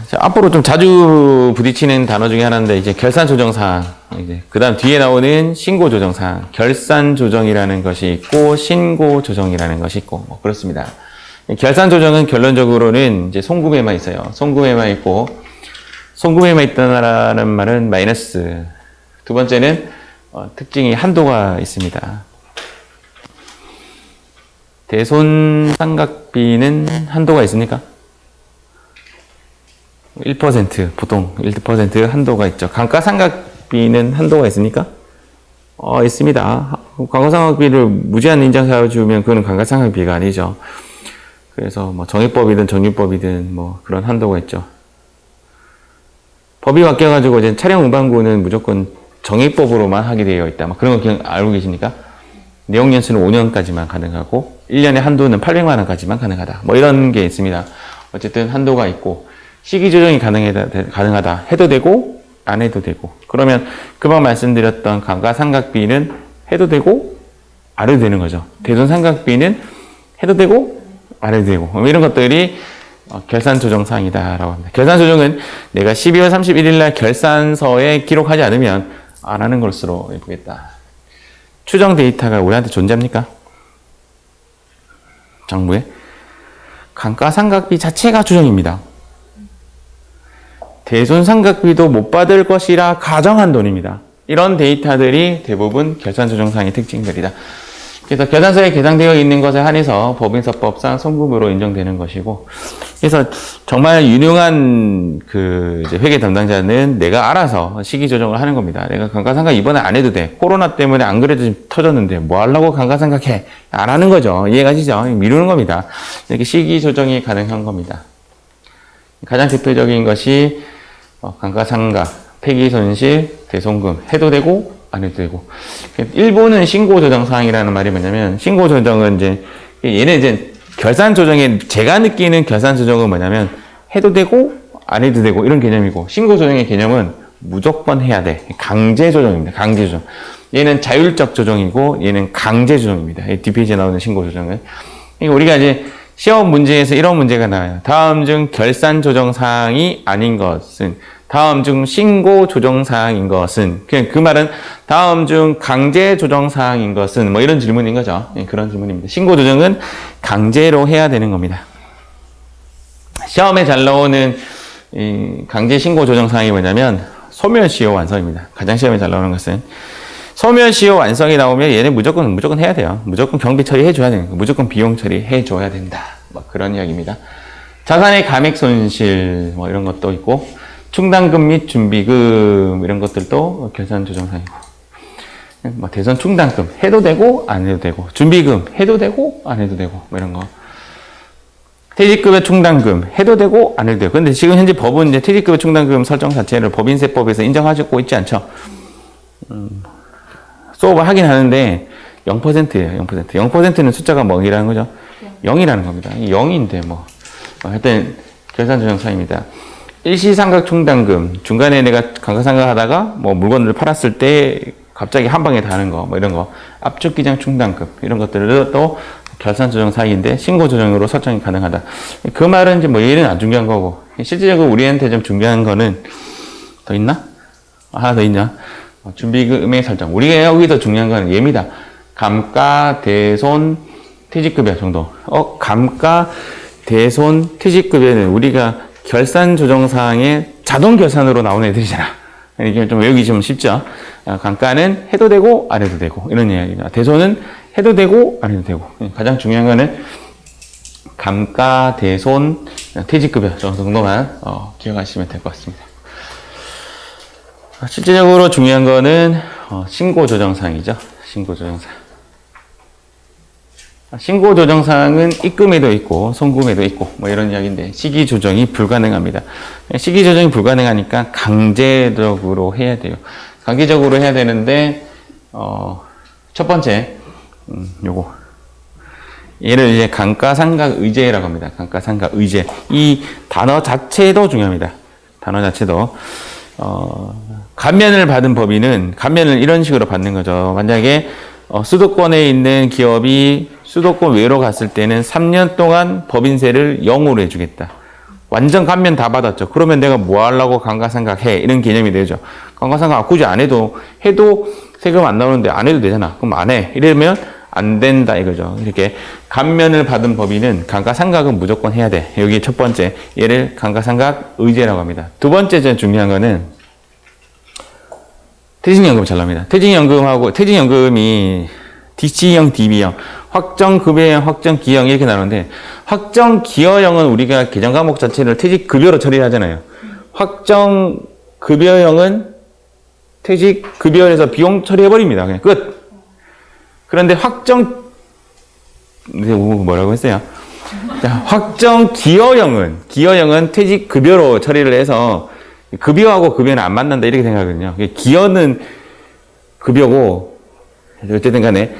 [SPEAKER 1] 자, 앞으로 좀 자주 부딪히는 단어 중에 하나인데 이제 결산조정사항. 이제 그다음 뒤에 나오는 신고조정사항. 결산조정이라는 것이 있고 신고조정이라는 것이 있고 뭐 그렇습니다. 결산조정은 결론적으로는 이제 송금에만 있어요. 송금에만 있고 송금에만 있다라는 말은 마이너스. 두 번째는 특징이 한도가 있습니다. 대손상각비는 한도가 있습니까? 1% 보통 1% 한도가 있죠. 감가상각비는 한도가 있습니까? 있습니다. 감가상각비를 무제한 인정해 주면 그거는 감가상각비가 아니죠. 그래서 뭐 정액법이든 정유법이든 뭐 그런 한도가 있죠. 법이 바뀌어가지고 이제 차량 운반구는 무조건 정액법으로만 하게 되어 있다. 막 그런 거 그냥 알고 계십니까? 내용 연수는 5년까지만 가능하고 1년의 한도는 800만 원까지만 가능하다. 뭐 이런 게 있습니다. 어쨌든 한도가 있고 시기 조정이 가능하다. 해도 되고 안 해도 되고. 그러면 금방 말씀드렸던 감가상각비는 해도 되고 안 해도 되는 거죠. 대손상각비는 해도 되고 안 해도 되고. 이런 것들이 결산조정사항이다라고 합니다. 결산조정은 내가 12월 31일 날 결산서에 기록하지 않으면 안 하는 것으로 보겠다. 추정 데이터가 우리한테 존재합니까? 정부에? 감가상각비 자체가 추정입니다. 대손상각비도 못 받을 것이라 가정한 돈입니다. 이런 데이터들이 대부분 결산조정사항의 특징들이다. 그래서 결산서에 계상되어 있는 것에 한해서 법인서법상 송금으로 인정되는 것이고, 그래서 정말 유능한 이제 회계 담당자는 내가 알아서 시기 조정을 하는 겁니다. 내가 감가상각 이번에 안 해도 돼. 코로나 때문에 안 그래도 좀 터졌는데 뭐 하려고 감가상각해? 안 하는 거죠. 이해가시죠? 미루는 겁니다. 이렇게 시기 조정이 가능한 겁니다. 가장 대표적인 것이 감가상각, 폐기손실, 대손금 해도 되고 안 해도 되고. 일본은 신고조정사항이라는 말이 뭐냐면, 신고조정은 이제 얘는 이제 결산조정에 제가 느끼는 결산조정은 뭐냐면 해도 되고 안 해도 되고 이런 개념이고, 신고조정의 개념은 무조건 해야 돼. 강제조정입니다. 강제조정. 얘는 자율적 조정이고 얘는 강제조정입니다. 뒷페이지에 나오는 신고조정은. 그러니까 우리가 이제 시험 문제에서 이런 문제가 나와요. 다음 중 결산조정사항이 아닌 것은, 다음 중 신고조정사항인 것은, 그냥 그 말은 다음 중 강제조정사항인 것은 뭐 이런 질문인 거죠. 그런 질문입니다. 신고조정은 강제로 해야 되는 겁니다. 시험에 잘 나오는 강제 신고조정사항이 뭐냐면 소멸시효 완성입니다. 가장 시험에 잘 나오는 것은 소멸시효 완성이 나오면 얘네 무조건 해야 돼요. 무조건 경비 처리해줘야 되는 거. 무조건 비용 처리해줘야 된다. 뭐 그런 이야기입니다. 자산의 감액 손실 뭐 이런 것도 있고 충당금 및 준비금 이런 것들도 결산 조정사항이고 뭐 대선 충당금 해도 되고 안 해도 되고 준비금 해도 되고 안 해도 되고 뭐 이런 거 퇴직급여 충당금 해도 되고 안 해도 되고 근데 지금 현재 법은 이제 퇴직급여 충당금 설정 자체를 법인세법에서 인정하고 있지 않죠. 수업을 하긴 하는데 0%예요. 0%. 0%는 숫자가 뭐이라는 거죠? 0이라는 겁니다. 0인데 뭐 하여튼 결산조정사입니다. 일시상각 충당금 중간에 내가 감가상각 하다가 뭐 물건을 팔았을 때 갑자기 한 방에 다는 거 뭐 이런 거 압축기장 충당금 이런 것들도 결산조정사항인데 신고조정으로 설정이 가능하다. 그 말은 이제 뭐 얘는 안 중요한 거고 실질적으로 우리한테 좀 중요한 거는 더 있나? 하나 더 있냐? 준비금의 설정. 우리가 여기서 중요한 거는 얘입니다. 감가, 대손, 퇴직급여 정도. 감가, 대손, 퇴직급여는 우리가 결산조정사항에 자동 결산으로 나오는 애들이잖아. 이게 좀 외우기 좀 쉽죠? 감가는 해도 되고, 안 해도 되고, 이런 이야기입니다. 대손은 해도 되고, 안 해도 되고. 가장 중요한 거는 감가, 대손, 퇴직급여 정도만 기억하시면 될 것 같습니다. 실제적으로 중요한 거는 신고조정사항이죠. 신고조정사항. 신고조정사항은 입금에도 있고 송금에도 있고 뭐 이런 이야기인데 시기조정이 불가능합니다. 시기조정이 불가능하니까 강제적으로 해야 돼요. 강제적으로 해야 되는데 첫 번째 요거 얘를 이제 감가상각의제라고 합니다. 감가상각의제. 이 단어 자체도 중요합니다. 단어 자체도 감면을 받은 법인은 감면을 이런 식으로 받는 거죠. 만약에 수도권에 있는 기업이 수도권 외로 갔을 때는 3년 동안 법인세를 0으로 해주겠다. 완전 감면 다 받았죠. 그러면 내가 뭐 하려고 감가상각해? 이런 개념이 되죠. 감가상각 굳이 안 해도 세금 안 나오는데 안 해도 되잖아. 그럼 안 해. 이러면 안 된다 이거죠. 이렇게 감면을 받은 법인은 감가상각은 무조건 해야 돼. 여기 첫 번째 얘를 감가상각 의제라고 합니다. 두 번째 중요한 거는 퇴직연금 잘 나옵니다. 퇴직연금이 DC형, DB형, 확정급여형, 확정기여형 이렇게 나오는데 확정기여형은 우리가 개정 과목 자체를 퇴직급여로 처리하잖아요. 확정급여형은 퇴직급여에서 비용 처리해버립니다. 그냥 끝. 그런데 뭐라고 했어요? 자, 확정기여형은 퇴직급여로 처리를 해서 급여하고 급여는 안 만난다 이렇게 생각하거든요. 기여는 급여고 어쨌든 간에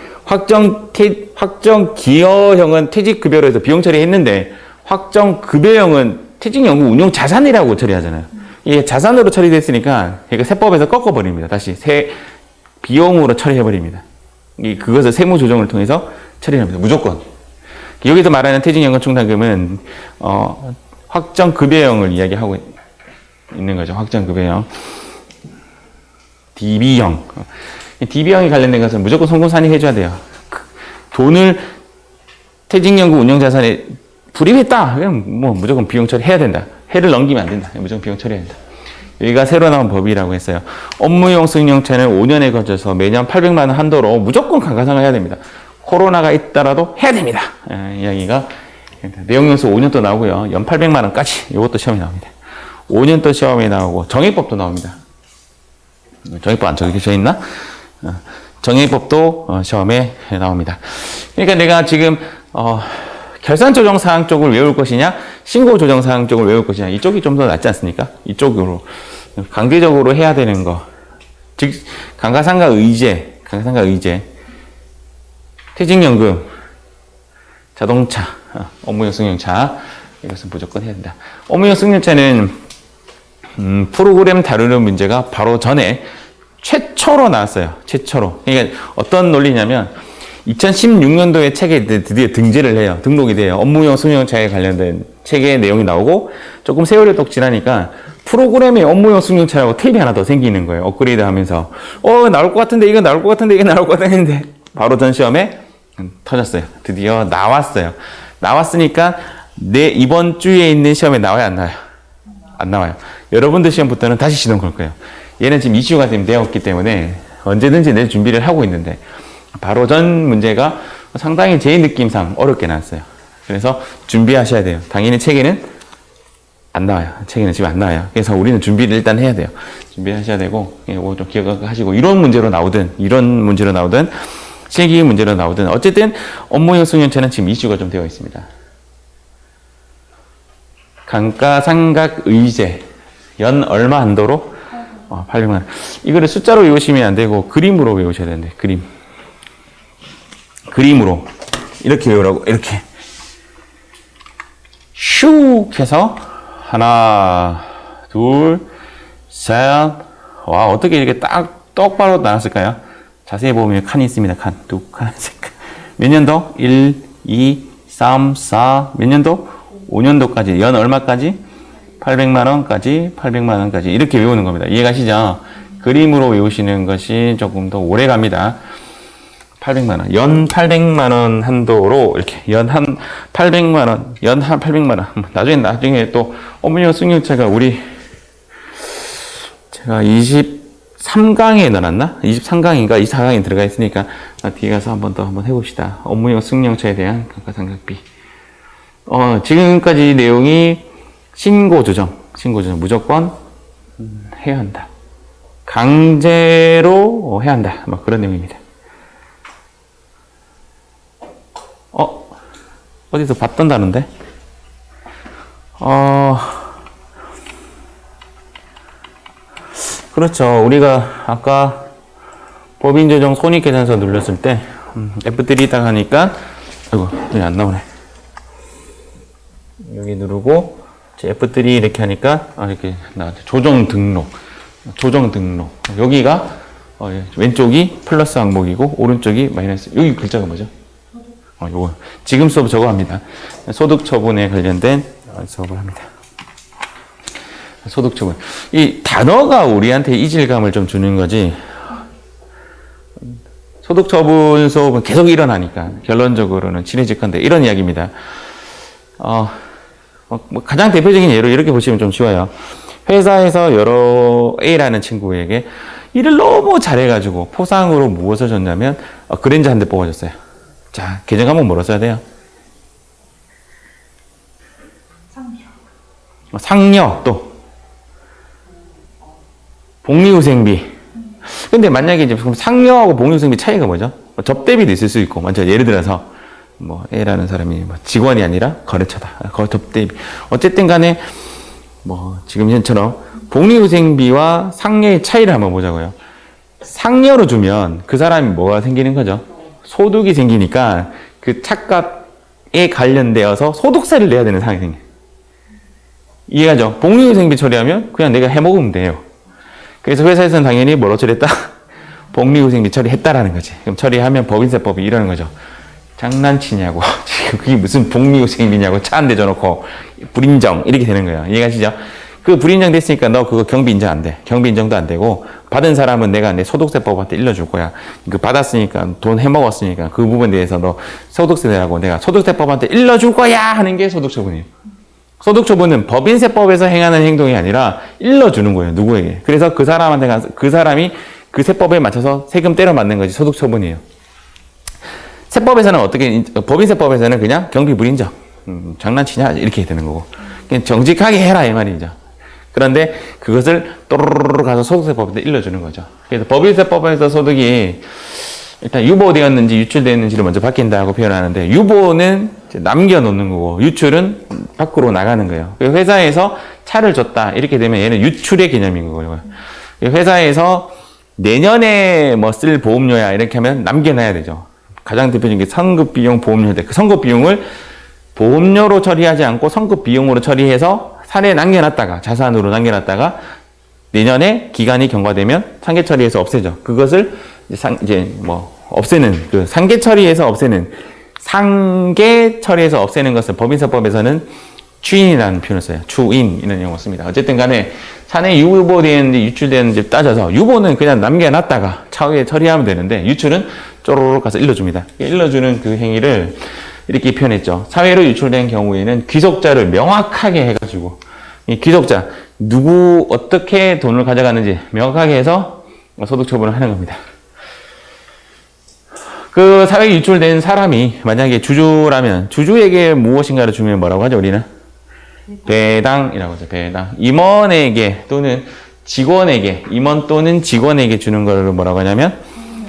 [SPEAKER 1] 확정기여형은 퇴직급여로 해서 비용 처리했는데 확정급여형은 퇴직연금 운용 자산이라고 처리하잖아요. 이게 자산으로 처리됐으니까 그러니까 세법에서 꺾어버립니다. 다시 비용으로 처리해버립니다. 그것을 세무조정을 통해서 처리합니다. 무조건. 여기서 말하는 퇴직연금 충당금은 확정급여형을 이야기하고 있는 거죠. 확정급여형. DB형. DB형이 관련된 것은 무조건 송금산입해줘야 돼요. 돈을 퇴직연금 운용자산에 불입했다. 그럼 뭐 무조건 비용 처리해야 된다. 해를 넘기면 안 된다. 무조건 비용 처리해야 된다. 여기가 새로 나온 법이라고 했어요. 업무용 승용차는 5년에 걸쳐서 매년 800만 원 한도로 무조건 감가상각을 해야 됩니다. 코로나가 있더라도 해야 됩니다. 이야기가 내용연수 5년 또 나오고요. 연 800만 원까지 이것도 시험에 나옵니다. 5년 또 시험에 나오고 정액법도 나옵니다. 정액법 안 적혀져 있나? 정액법도 시험에 나옵니다. 그러니까 내가 지금 결산조정사항 쪽을 외울 것이냐 신고조정사항 쪽을 외울 것이냐 이쪽이 좀 더 낫지 않습니까? 이쪽으로 강제적으로 해야 되는 거 즉 감가상각의제 퇴직연금 자동차 업무용 승용차 이것은 무조건 해야 된다. 업무용 승용차는 프로그램 다루는 문제가 바로 전에 최초로 나왔어요. 최초로. 그러니까 어떤 논리냐면 2016년도에 책에 드디어 등재를 해요. 등록이 돼요. 업무용 승용차에 관련된 책의 내용이 나오고 조금 세월이 또 지나니까 프로그램에 업무용 승용차라고 탭이 하나 더 생기는 거예요. 업그레이드 하면서 나올 것 같은데 이거 나올 것 같은데 이거 나올 것 같은데 바로 전 시험에 터졌어요. 드디어 나왔어요. 나왔으니까 이번 주에 있는 시험에 나와요, 안 나와요? 안 나와요. 여러분들 시험부터는 다시 시동 걸 거예요. 얘는 지금 이슈가 되었기 때문에 언제든지 낼 준비를 하고 있는데 바로 전 문제가 상당히 제 느낌상 어렵게 나왔어요. 그래서 준비하셔야 돼요. 당연히 책에는 안 나와요. 책에는 지금 안 나와요. 그래서 우리는 준비를 일단 해야 돼요. 준비하셔야 되고, 이거 좀 기억하시고, 이런 문제로 나오든 실기 문제로 나오든, 어쨌든 업무용 승용차는 지금 이슈가 좀 되어 있습니다. 감가상각 의제, 연 얼마 한도로? 800만 원. 이거를 숫자로 외우시면 안 되고, 그림으로 외우셔야 되는데, 그림으로. 이렇게 외우라고, 이렇게. 슉 해서, 하나, 둘, 셋. 와, 어떻게 이렇게 똑바로 나왔을까요? 자세히 보면 칸이 있습니다. 칸. 두 칸, 세 칸. 몇 년도? 1, 2, 3, 4. 몇 년도? 5년도까지. 연 얼마까지? 800만원까지. 이렇게 외우는 겁니다. 이해가시죠? 그림으로 외우시는 것이 조금 더 오래 갑니다. 800만원. 연 800만원 한도로, 이렇게. 연 800만원. 나중에 또, 업무용 승용차가 제가 23강에 넣어놨나? 23강인가? 24강에 들어가 있으니까, 뒤에 가서 한번 해봅시다. 업무용 승용차에 대한 감가상각비. 지금까지 내용이 신고조정. 무조건 해야 한다. 강제로 해야 한다. 막 그런 내용입니다. 어디서 봤던다는데? 그렇죠. 우리가 아까 법인조정 손익계산서 눌렀을 때, F3 딱 하니까, 아이고, 여기 안 나오네. 여기 누르고, F3 이렇게 하니까, 이렇게 나왔죠. 조정 등록. 여기가, 왼쪽이 플러스 항목이고, 오른쪽이 마이너스. 여기 글자가 뭐죠? 요거. 지금 수업 저거 합니다. 소득 처분에 관련된 수업을 합니다. 소득 처분. 이 단어가 우리한테 이질감을 좀 주는 거지. 소득 처분 수업은 계속 일어나니까 결론적으로는 친해질 건데 이런 이야기입니다. 가장 대표적인 예로 이렇게 보시면 좀 쉬워요. 회사에서 여러 A라는 친구에게 일을 너무 잘해가지고 포상으로 무엇을 줬냐면 그랜저 한 대 뽑아줬어요. 자, 계정 과목 뭐로 써야 돼요? 상여 또 복리후생비. 근데 만약에 이제 상여하고 복리후생비 차이가 뭐죠? 접대비도 있을 수 있고, 먼저 예를 들어서 A라는 사람이 직원이 아니라 거래처다. 접대비. 어쨌든 간에 지금 현처럼 복리후생비와 상여의 차이를 한번 보자고요. 상여로 주면 그 사람이 뭐가 생기는 거죠? 소득이 생기니까 그 차값에 관련되어서 소득세를 내야 되는 상황이 생겨요. 이해가죠? 복리후생비 처리하면 그냥 내가 해먹으면 돼요. 그래서 회사에서는 당연히 뭐로 처리했다? 복리후생비 처리했다라는 거지. 그럼 처리하면 법인세법이 이러는 거죠. 장난치냐고. 지금 그게 무슨 복리후생비냐고 차 한 대 줘놓고 불인정 이렇게 되는 거예요. 이해가시죠? 그 불인정 됐으니까 너 그거 경비 인정 안 돼. 경비 인정도 안 되고 받은 사람은 내가 내 소득세법한테 일러줄 거야. 그 받았으니까 돈 해먹었으니까 그 부분에 대해서 너 소득세 내라고 내가 소득세법한테 일러줄 거야 하는 게 소득처분이에요. 소득처분은 법인세법에서 행하는 행동이 아니라 일러주는 거예요. 누구에게. 그래서 그 사람한테 가서 그 사람이 그 세법에 맞춰서 세금 때려 맞는 것이 소득처분이에요. 세법에서는 법인세법에서는 그냥 경비 불인정. 장난치냐? 이렇게 되는 거고. 그냥 정직하게 해라 이 말이죠. 그런데 그것을 또르르르 가서 소득세법에 일러주는 거죠. 그래서 법인세법에서 소득이 일단 유보되었는지 유출되었는지를 먼저 바뀐다고 표현하는데 유보는 남겨놓는 거고 유출은 밖으로 나가는 거예요. 회사에서 차를 줬다 이렇게 되면 얘는 유출의 개념인 거고요. 회사에서 내년에 쓸 보험료야 이렇게 하면 남겨놔야 되죠. 가장 대표적인 게 선급비용 보험료인데 그 선급비용을 보험료로 처리하지 않고 선급비용으로 처리해서 사내에 남겨놨다가 자산으로 남겨놨다가 내년에 기간이 경과되면 상계 처리해서 없애죠. 그것을 없애는 상계 처리해서 없애는 것을 법인세법에서는 추인이라는 표현을 써요. 추인이라는 용어 씁니다. 어쨌든 간에 사내 유보되는지 유출되는지 따져서 유보는 그냥 남겨놨다가 차후에 처리하면 되는데 유출은 쪼로록 가서 일러줍니다. 일러주는 그 행위를 이렇게 표현했죠. 사회로 유출된 경우에는 귀속자를 명확하게 해가지고 이 귀속자 누구 어떻게 돈을 가져갔는지 명확하게 해서 소득 처분을 하는 겁니다. 그 사회 유출된 사람이 만약에 주주라면 주주에게 무엇인가를 주면 뭐라고 하죠? 우리는 배당이라고 하죠. 배당. 임원에게 또는 직원에게, 임원 또는 직원에게 주는 걸 뭐라고 하냐면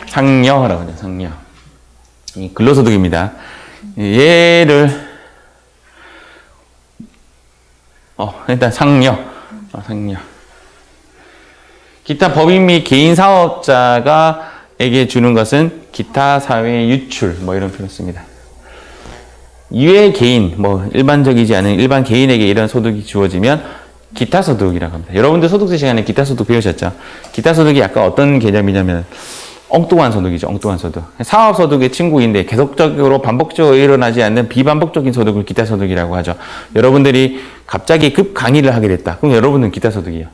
[SPEAKER 1] 상여라고 하죠. 상여. 이 근로소득입니다. 얘를 일단 상여. 상여. 기타 법인 및 개인 사업자가에게 주는 것은 기타 사회 유출 뭐 이런 표현을 씁니다. 이외 개인 뭐 일반적이지 않은 일반 개인에게 이런 소득이 주어지면 기타 소득이라고 합니다. 여러분들 소득세 시간에 기타 소득 배우셨죠? 기타 소득이 약간 어떤 개념이냐면 엉뚱한 소득이죠. 엉뚱한 소득. 사업 소득의 친구인데 계속적으로 반복적으로 일어나지 않는 비반복적인 소득을 기타 소득이라고 하죠. 여러분들이 갑자기 급 강의를 하게 됐다. 그럼 여러분은 기타 소득이에요.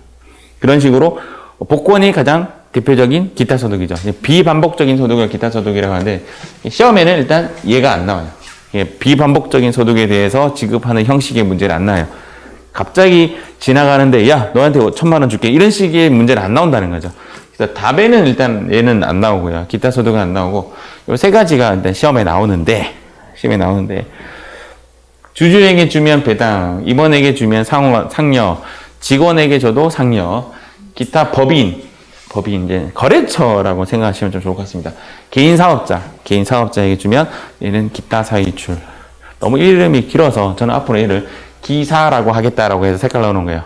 [SPEAKER 1] 그런 식으로 복권이 가장 대표적인 기타 소득이죠. 비반복적인 소득을 기타 소득이라고 하는데 시험에는 일단 얘가 안 나와요. 비반복적인 소득에 대해서 지급하는 형식의 문제는 안 나와요. 갑자기 지나가는데 야 너한테 1,000만 원 줄게 이런 식의 문제는 안 나온다는 거죠. 그래서 답에는 일단 얘는 안 나오고요. 기타 소득은 안 나오고 이 세 가지가 일단 시험에 나오는데 주주에게 주면 배당, 임원에게 주면 상여, 직원에게 줘도 상여, 기타 법인 이제 거래처라고 생각하시면 좀 좋을 것 같습니다. 개인 사업자에게 주면 얘는 기타 사유출. 너무 이름이 길어서 저는 앞으로 얘를 기사라고 하겠다라고 해서 색깔 넣어놓은 거예요.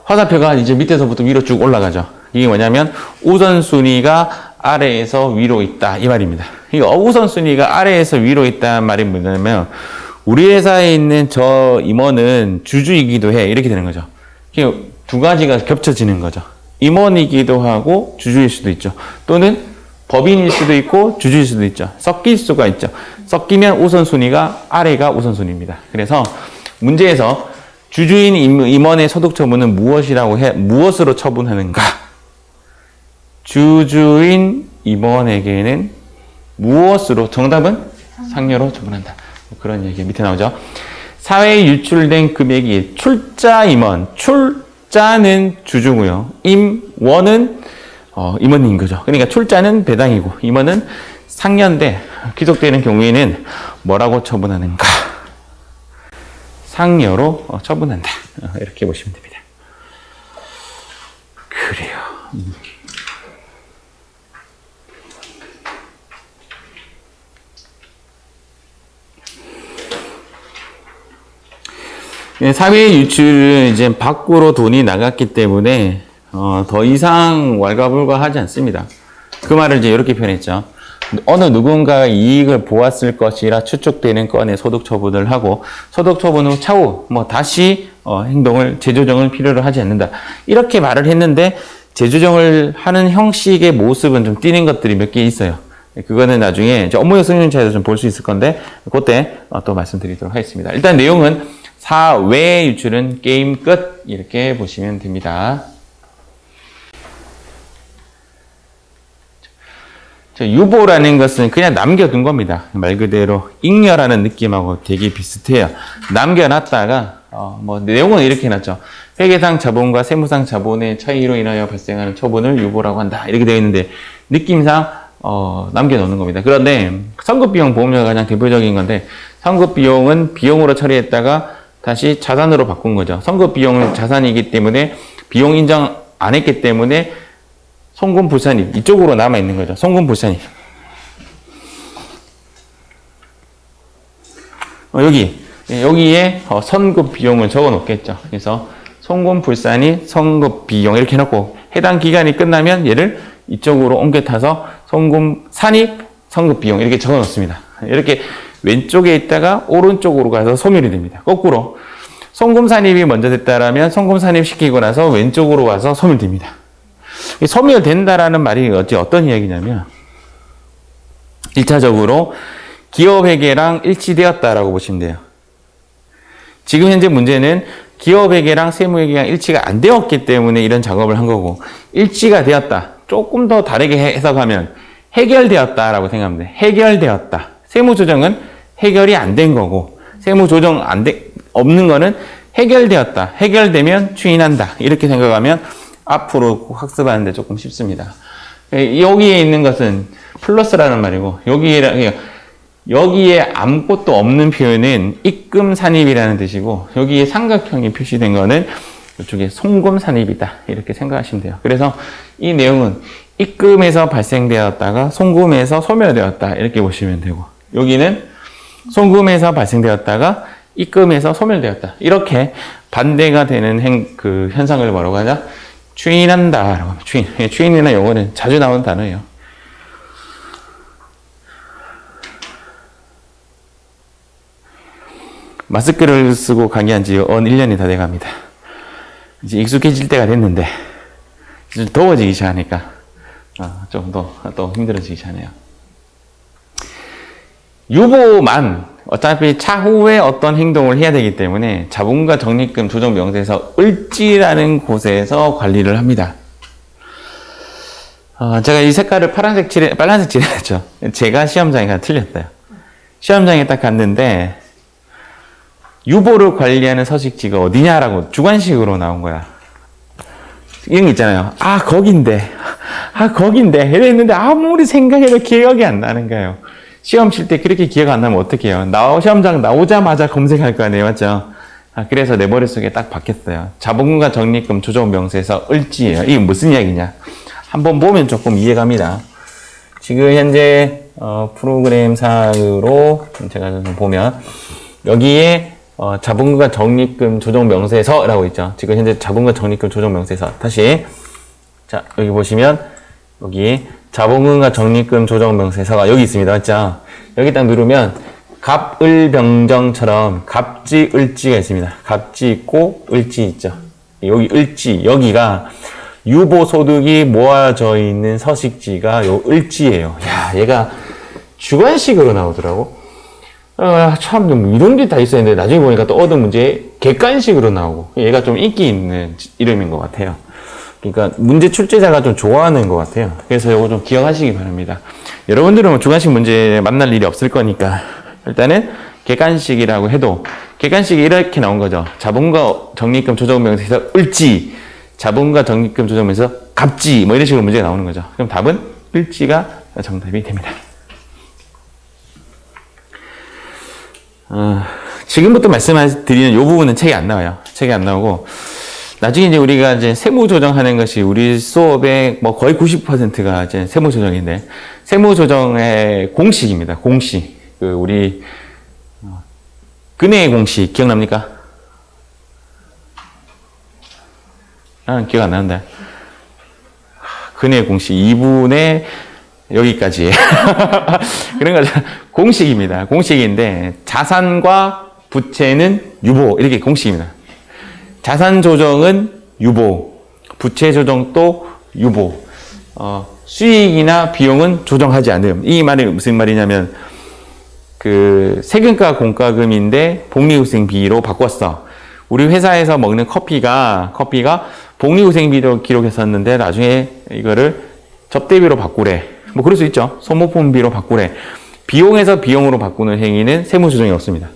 [SPEAKER 1] 화살표가 이제 밑에서부터 위로 쭉 올라가죠. 이게 뭐냐면 우선순위가 아래에서 위로 있다 이 말입니다. 이 우선순위가 아래에서 위로 있다는 말이 뭐냐면 우리 회사에 있는 저 임원은 주주이기도 해 이렇게 되는 거죠. 두 가지가 겹쳐지는 거죠. 임원이기도 하고 주주일 수도 있죠. 또는 법인일 수도 있고 주주일 수도 있죠. 섞일 수가 있죠. 섞이면 우선순위가 아래가 우선순위입니다. 그래서 문제에서 주주인 임원의 소득 처분은 무엇으로 처분하는가? 주주인 임원에게는 무엇으로? 정답은 상여로 처분한다. 그런 얘기 밑에 나오죠. 사회에 유출된 금액이 출자 임원, 출자는 주주고요. 임원은 임원인 거죠. 그러니까 출자는 배당이고 임원은 상여인데 귀속되는 경우에는 뭐라고 처분하는가? 상여로 처분한다. 이렇게 보시면 됩니다. 그래요. 사회 유출은 이제 밖으로 돈이 나갔기 때문에 더 이상 왈가불가하지 않습니다. 그 말을 이제 이렇게 표현했죠. 어느 누군가가 이익을 보았을 것이라 추측되는 건의 소득 처분을 하고 소득 처분 후 차후 다시 재조정을 필요로 하지 않는다. 이렇게 말을 했는데 재조정을 하는 형식의 모습은 좀 띄는 것들이 몇 개 있어요. 그거는 나중에 업무용 승인차에서 좀 볼 수 있을 건데 그때 또 말씀드리도록 하겠습니다. 일단 내용은 사외 유출은 게임 끝 이렇게 보시면 됩니다. 유보라는 것은 그냥 남겨둔 겁니다. 말 그대로 잉여라는 느낌하고 되게 비슷해요. 남겨놨다가 내용은 이렇게 해놨죠. 회계상 자본과 세무상 자본의 차이로 인하여 발생하는 처분을 유보라고 한다. 이렇게 되어 있는데 느낌상 남겨놓는 겁니다. 그런데 선급비용 보험료가 가장 대표적인 건데 선급비용은 비용으로 처리했다가 다시 자산으로 바꾼 거죠. 선급비용은 자산이기 때문에 비용 인정 안 했기 때문에 송금불산입 이쪽으로 남아있는 거죠. 송금불산입 여기에 선급 비용을 적어 놓겠죠. 그래서 송금불산이 선급비용 이렇게 해놓고 해당 기간이 끝나면 얘를 이쪽으로 옮겨 타서 송금산입 선급비용 이렇게 적어 놓습니다. 이렇게 왼쪽에 있다가 오른쪽으로 가서 소멸이 됩니다. 거꾸로 송금산입이 먼저 됐다라면 송금산입 시키고 나서 왼쪽으로 와서 소멸됩니다. 소멸된다라는 말이 어떤 이야기냐면 1차적으로 기업회계랑 일치되었다라고 보시면 돼요. 지금 현재 문제는 기업회계랑 세무회계랑 일치가 안 되었기 때문에 이런 작업을 한 거고 일치가 되었다. 조금 더 다르게 해석하면 해결되었다라고 생각하면 돼요. 해결되었다. 세무조정은 해결이 안 된 거고 세무조정 없는 거는 해결되었다. 해결되면 추인한다. 이렇게 생각하면 앞으로 학습하는데 조금 쉽습니다. 여기에 있는 것은 플러스라는 말이고, 여기에 아무것도 없는 표현은 입금산입이라는 뜻이고, 여기에 삼각형이 표시된 거는 이쪽에 송금산입이다. 이렇게 생각하시면 돼요. 그래서 이 내용은 입금에서 발생되었다가 송금에서 소멸되었다. 이렇게 보시면 되고, 여기는 송금에서 발생되었다가 입금에서 소멸되었다. 이렇게 반대가 되는 현상을 뭐라고 하냐? 추인한다. 추인이나 용어는 자주 나오는 단어예요. 마스크를 쓰고 강의한 지 1년이 다 돼갑니다. 이제 익숙해질 때가 됐는데, 이제 더워지기 시작하니까, 좀 더 힘들어지기 시작하네요. 유보만 어차피 차후에 어떤 행동을 해야 되기 때문에 자본과 적립금 조정 명세서 을지라는 곳에서 관리를 합니다. 제가 이 색깔을 빨간색 칠했죠. 제가 시험장에 가 틀렸어요. 시험장에 딱 갔는데, 유보를 관리하는 서식지가 어디냐라고 주관식으로 나온 거야. 이런 거 있잖아요. 거긴데. 이랬는데 아무리 생각해도 기억이 안 나는 거예요. 시험 칠 때 그렇게 기억 안 나면 어떡해요? 시험장 나오자마자 검색할 거 아니에요. 맞죠? 그래서 내 머릿속에 딱 박혔어요. 자본금과 적립금 조정 명세서 을지예요. 이게 무슨 이야기냐? 한번 보면 조금 이해갑니다. 지금 현재 프로그램상으로 제가 좀 보면 여기에 자본금과 적립금 조정 명세서라고 있죠. 지금 현재 자본금과 적립금 조정 명세서. 다시 자 여기 보시면 여기 자본금과 적립금 조정 명세서가 여기 있습니다. 맞죠? 여기 딱 누르면 갑을병정처럼 갑지 을지가 있습니다. 갑지 있고 을지 있죠. 여기 을지 여기가 유보소득이 모아져 있는 서식지가 요 을지예요. 야 얘가 주관식으로 나오더라고. 참 이런 게 다 있었는데 나중에 보니까 또 얻은 문제 객관식으로 나오고 얘가 좀 인기 있는 이름인 것 같아요. 그러니까 문제 출제자가 좀 좋아하는 것 같아요. 그래서 이거 좀 기억하시기 바랍니다. 여러분들은 주관식 문제 만날 일이 없을 거니까 일단은 객관식이라고 해도 객관식이 이렇게 나온 거죠. 자본과 적립금 조정명세서 을지, 자본과 적립금 조정명세서 갑지 뭐 이런 식으로 문제가 나오는 거죠. 그럼 답은 을지가 정답이 됩니다. 지금부터 말씀드리는 이 부분은 책에 안 나와요. 책에 안 나오고, 나중에 이제 우리가 이제 세무조정하는 것이 우리 수업의 뭐 거의 90%가 이제 세무조정인데, 세무조정의 공식입니다. 공식. 우리, 근해의 공식, 기억납니까? 나는 기억 안 나는데. 근해의 공식 2분의 여기까지. 그런 거죠. 공식입니다. 공식인데, 자산과 부채는 유보. 이렇게 공식입니다. 자산 조정은 유보. 부채 조정도 유보. 수익이나 비용은 조정하지 않음. 이 말이 무슨 말이냐면, 세금과 공과금인데, 복리후생비로 바꿨어. 우리 회사에서 먹는 커피가 복리후생비로 기록했었는데, 나중에 이거를 접대비로 바꾸래. 뭐 그럴 수 있죠. 소모품비로 바꾸래. 비용에서 비용으로 바꾸는 행위는 세무조정이 없습니다.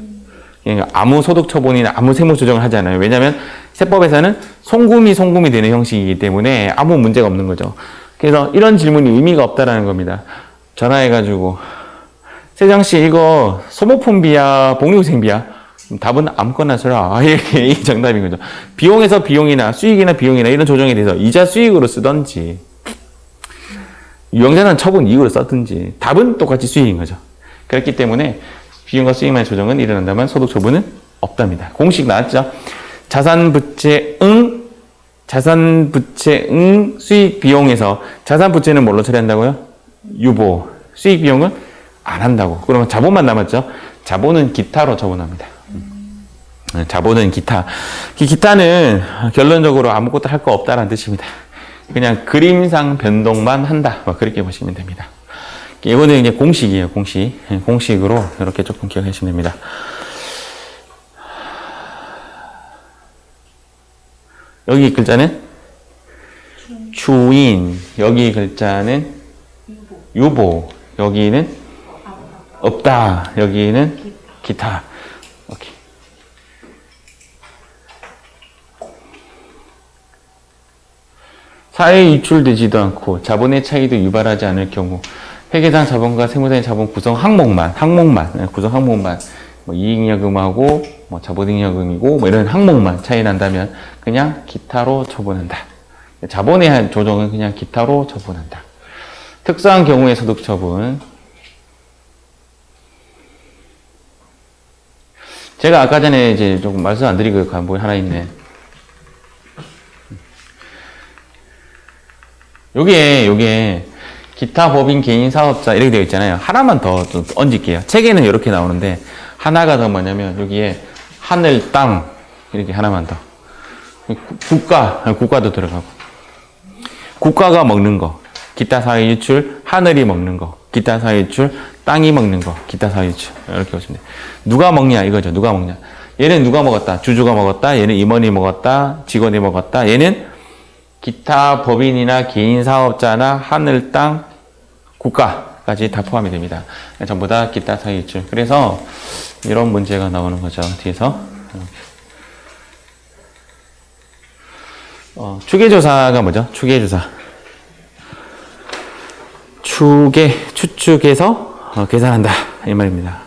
[SPEAKER 1] 그러니까 아무 소득 처분이나 아무 세무조정을 하지 않아요. 왜냐하면 세법에서는 송금이 되는 형식이기 때문에 아무 문제가 없는 거죠. 그래서 이런 질문이 의미가 없다라는 겁니다. 전화해가지고 세정씨 이거 소모품비야 복리후생비야? 답은 아무거나 써라. 이게 정답인 거죠. 비용에서 비용이나 수익이나 비용이나 이런 조정에 대해서 이자 수익으로 쓰던지 유형자산 처분 이익으로 썼든지 답은 똑같이 수익인 거죠. 그렇기 때문에 비용과 수익만의 조정은 일어난다면 소득 처분은 없답니다. 공식 나왔죠? 자산부채 수익 비용에서 자산부채는 뭘로 처리한다고요? 유보. 수익 비용은 안 한다고. 그러면 자본만 남았죠? 자본은 기타로 처분합니다. 자본은 기타. 기타는 결론적으로 아무것도 할 거 없다라는 뜻입니다. 그냥 그림상 변동만 한다. 그렇게 보시면 됩니다. 이거는 이제 공식이에요. 공식. 공식으로 이렇게 조금 기억하시면 됩니다. 여기 글자는 추인. 여기 글자는 유보. 여기는 없다. 여기는 기타. 오케이. 사회에 유출되지도 않고 자본의 차이도 유발하지 않을 경우 회계상 자본과 세무상의 자본 구성 항목만 구성 항목만 뭐 이익잉여금하고 뭐 자본잉여금이고 뭐 이런 항목만 차이 난다면 그냥 기타로 처분한다. 자본의 조정은 그냥 기타로 처분한다. 특수한 경우의 소득 처분. 제가 아까 전에 이제 조금 말씀 안 드리고 간 부분이 하나 있네. 요게 기타 법인 개인 사업자 이렇게 되어 있잖아요. 하나만 더 얹을게요. 책에는 이렇게 나오는데 하나가 더 뭐냐면 여기에 하늘, 땅 이렇게 하나만 더. 국가도 들어가고. 국가가 먹는 거. 기타 사회 유출, 하늘이 먹는 거. 기타 사회 유출, 땅이 먹는 거. 기타 사회 유출. 이렇게 보시면 돼요. 누가 먹냐 이거죠. 누가 먹냐. 얘는 누가 먹었다. 주주가 먹었다. 얘는 임원이 먹었다. 직원이 먹었다. 얘는 기타 법인이나 개인 사업자나 하늘, 땅, 국가까지 다 포함이 됩니다. 전부 다 기타 사회 유출. 그래서 이런 문제가 나오는 거죠. 뒤에서. 추계조사가 뭐죠? 추계조사. 추측해서 계산한다. 이 말입니다.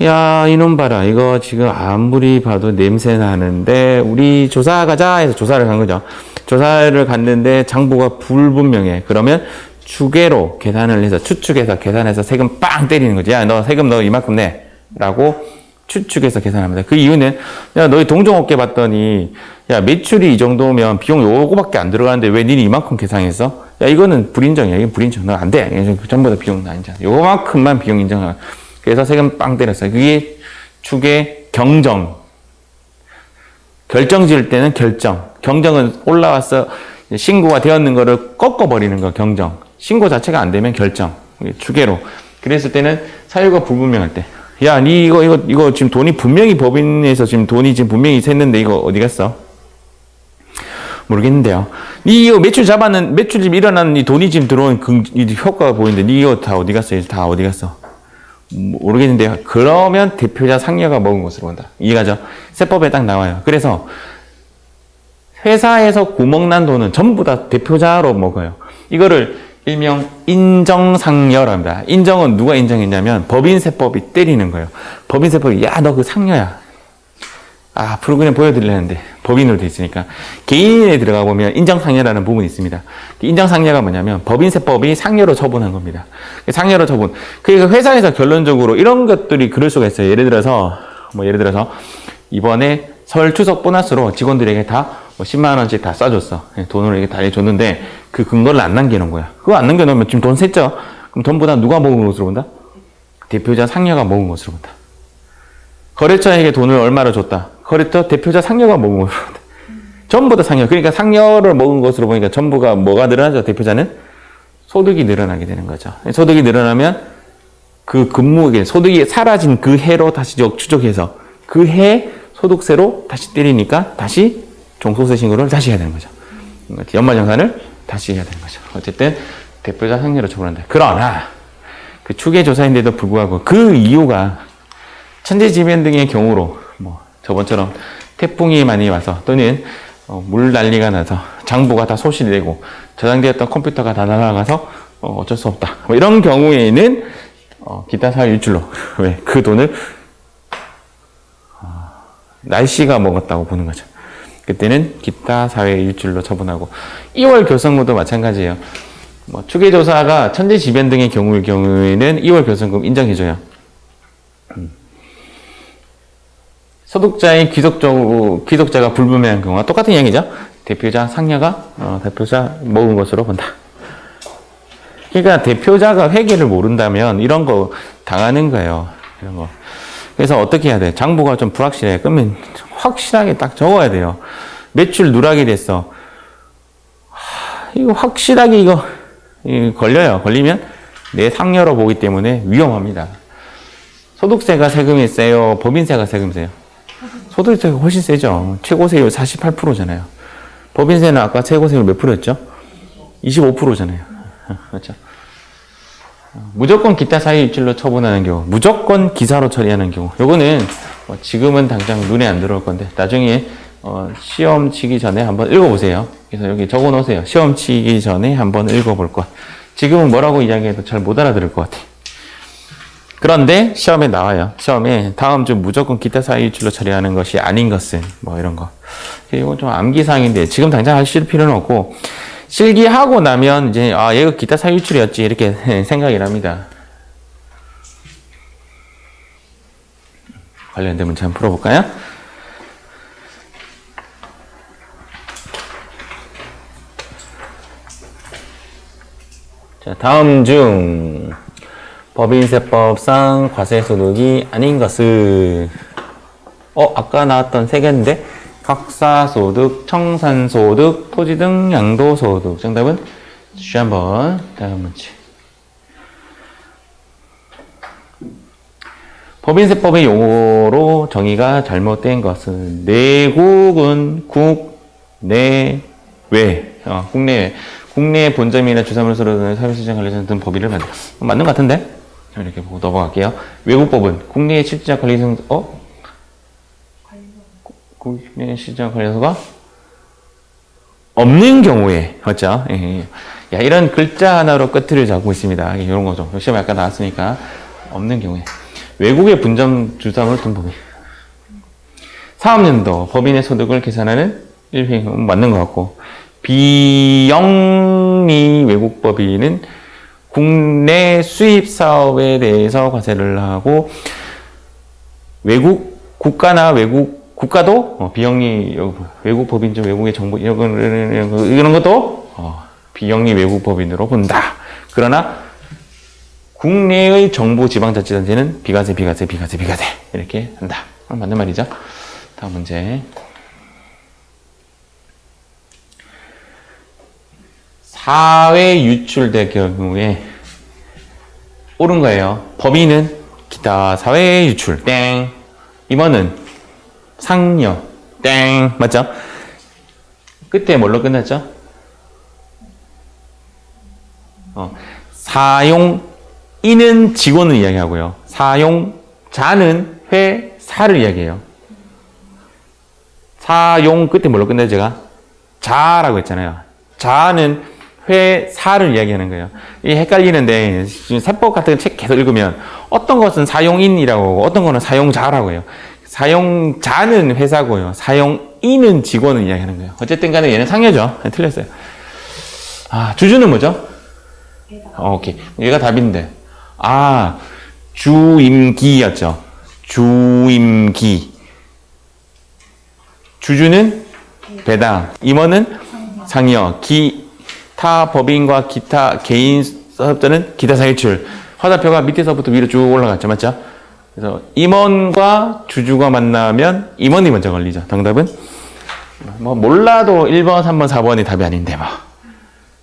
[SPEAKER 1] 야, 이놈 봐라. 이거 지금 아무리 봐도 냄새 나는데, 우리 조사 가자 해서 조사를 간 거죠. 조사를 갔는데 장부가 불분명해. 그러면 추계로 계산을 해서, 추측해서 계산해서 세금 빵 때리는 거지. 야, 너 세금 너 이만큼 내. 라고 추측해서 계산합니다. 그 이유는, 야, 너희 동종업계 봤더니, 야, 매출이 이 정도면 비용 요거밖에 안 들어가는데 왜 니는 이만큼 계산했어? 야, 이거는 불인정이야. 이건 불인정. 너 안 돼. 전부 다 비용 다 인정. 요만큼만 비용 인정하고. 그래서 세금 빵 때렸어요. 그게 추계 경정. 결정 지을 때는 결정. 경정은 올라와서 신고가 되었는 거를 꺾어버리는 거, 경정. 신고 자체가 안 되면 결정. 추계로. 그랬을 때는 사유가 불분명할 때. 야, 니 이거 지금 돈이 분명히 법인에서 지금 돈이 지금 분명히 샜는데 이거 어디 갔어? 모르겠는데요. 니 이거 매출 지금 일어나는 이 돈이 지금 들어온 이 효과가 보이는데 니 이거 다 어디 갔어? 다 어디 갔어? 모르겠는데요. 그러면 대표자 상여가 먹은 것으로 본다. 이해가죠? 세법에 딱 나와요. 그래서 회사에서 구멍난 돈은 전부 다 대표자로 먹어요. 이거를 일명 인정상여라고 합니다. 인정은 누가 인정했냐면 법인세법이 때리는 거예요. 법인세법이 야, 너 그 상여야. 아, 앞으로 그냥 보여드리려는데 법인으로 돼 있으니까. 개인에 들어가 보면 인정상여라는 부분이 있습니다. 인정상여가 뭐냐면 법인세법이 상여로 처분한 겁니다. 상여로 처분. 그러니까 회사에서 결론적으로 이런 것들이 그럴 수가 있어요. 예를 들어서 이번에 설 추석 보너스로 직원들에게 다 10만 원씩 다 싸줬어. 돈을 이렇게 다 해줬는데 그 근거를 안 남겨놓은 거야. 그거 안 남겨놓으면 지금 돈 셌죠? 그럼 돈보다 누가 먹은 것으로 본다? 대표자 상여가 먹은 것으로 본다. 거래처에게 돈을 얼마를 줬다. 거래처 대표자 상여가 먹은 것으로 본다. 전부 다 상여. 그러니까 상여를 먹은 것으로 보니까 전부가 뭐가 늘어나죠? 대표자는 소득이 늘어나게 되는 거죠. 소득이 늘어나면 그 근무액, 소득이 사라진 그 해로 다시 추적해서 그 해 소득세로 다시 때리니까 다시 종소세 신고를 다시 해야 되는 거죠. 연말정산을 다시 해야 되는 거죠. 어쨌든 대표자 상여로 처분한다. 그러나 그 추계조사인데도 불구하고 그 이유가 천재지변 등의 경우로 저번처럼 태풍이 많이 와서 또는 물 난리가 나서 장부가 다 소실되고 저장되었던 컴퓨터가 다 날아가서 어쩔 수 없다. 이런 경우에는 기타 사회 유출로 왜? 그 돈을 날씨가 먹었다고 보는 거죠. 그때는 기타 사회 유출로 처분하고 2월 결성금도 마찬가지예요. 추계조사가 천재지변 등의 경우에는 2월 결성금 인정해줘요. 소득자의 귀속자가 불분명한 경우와 똑같은 이야기죠. 대표자 상여가 대표자 먹은 것으로 본다. 그러니까 대표자가 회계를 모른다면 이런 거 당하는 거예요. 이런 거. 그래서 어떻게 해야 돼? 장부가 좀 불확실해. 그러면 확실하게 딱 적어야 돼요. 매출 누락이 됐어. 이거 확실하게 이거 걸려요. 걸리면 내 상여로 보기 때문에 위험합니다. 소득세가 세금이 세요? 법인세가 세금이 세요? 소득세가 훨씬 세죠. 최고세율 48%잖아요. 법인세는 아까 최고세율 몇 프로였죠? 25%잖아요. 맞죠? 무조건 기타 사회 유출로 처분하는 경우, 무조건 기사로 처리하는 경우, 요거는 지금은 당장 눈에 안 들어올 건데 나중에 시험 치기 전에 한번 읽어보세요. 그래서 여기 적어 놓으세요. 시험 치기 전에 한번 읽어볼 것. 지금은 뭐라고 이야기해도 잘 못 알아들을 것 같아. 그런데 시험에 나와요. 시험에 다음 주 무조건 기타 사이 유출로 처리하는 것이 아닌 것은 뭐 이런 거. 이건 좀 암기사항인데 지금 당장 하실 필요는 없고 실기하고 나면 이제 아 얘가 기타 사이 유출이었지 이렇게 생각이 납니다. 관련된 문제 한번 풀어볼까요? 자, 다음 중 법인세법상 과세소득이 아닌 것은 아까 나왔던 세 개인데 각사소득, 청산소득, 토지 등 양도소득. 정답은 다시 한번 다음 문제. 법인세법의 용어로 정의가 잘못된 것은 내국은 국내외, 국내외. 국내 본점이나 주사물소로 사회시장 관리자 등 법인을 맞는 것 같은데? 이렇게 보고 넘어갈게요. 외국법은 국내의 실질적 관리성, 국내 시장 관리소가 없는 경우에, 맞죠? 예. 야, 이런 글자 하나로 끝을 잡고 있습니다. 이런 거죠. 시험에 아까 나왔으니까. 없는 경우에. 외국의 분점 주사물 등 법인. 사업연도 법인의 소득을 계산하는 일행 맞는 것 같고. 비영리 외국 법인은 국내 수입 사업에 대해서 과세를 하고 외국 국가나 외국 국가도 비영리 외국 법인 중 외국의 정보 이런 것도 비영리 외국 법인으로 본다. 그러나 국내의 정부 지방자치단체는 비과세 이렇게 한다. 맞는 말이죠. 다음 문제. 사회 유출될 경우에 옳은 거예요. 법인은 기타 사회 유출 땡. 임원은 상여 땡. 맞죠? 끝에 뭘로 끝났죠? 사용인은 직원을 이야기하고요. 사용자는 회사를 이야기해요. 사용 끝에 뭘로 끝나요? 제가 자라고 했잖아요. 자는 회사를 이야기하는 거예요. 이 헷갈리는데 지금 세법 같은 책 계속 읽으면 어떤 것은 사용인이라고 하고 어떤 거는 사용자라고 해요. 사용자는 회사고요. 사용인은 직원을 이야기하는 거예요. 어쨌든 간에 얘는 상여죠. 틀렸어요. 주주는 뭐죠? 오케이. 얘가 답인데. 주임기였죠. 주임기. 주주는 배당. 임원은 상여. 기타 법인과 기타 개인 사업자는 기타 사유출. 화살표가 밑에서부터 위로 쭉 올라갔죠. 맞죠? 그래서 임원과 주주가 만나면 임원이 먼저 걸리죠. 정답은 몰라도 1번, 3번, 4번이 답이 아닌데 뭐.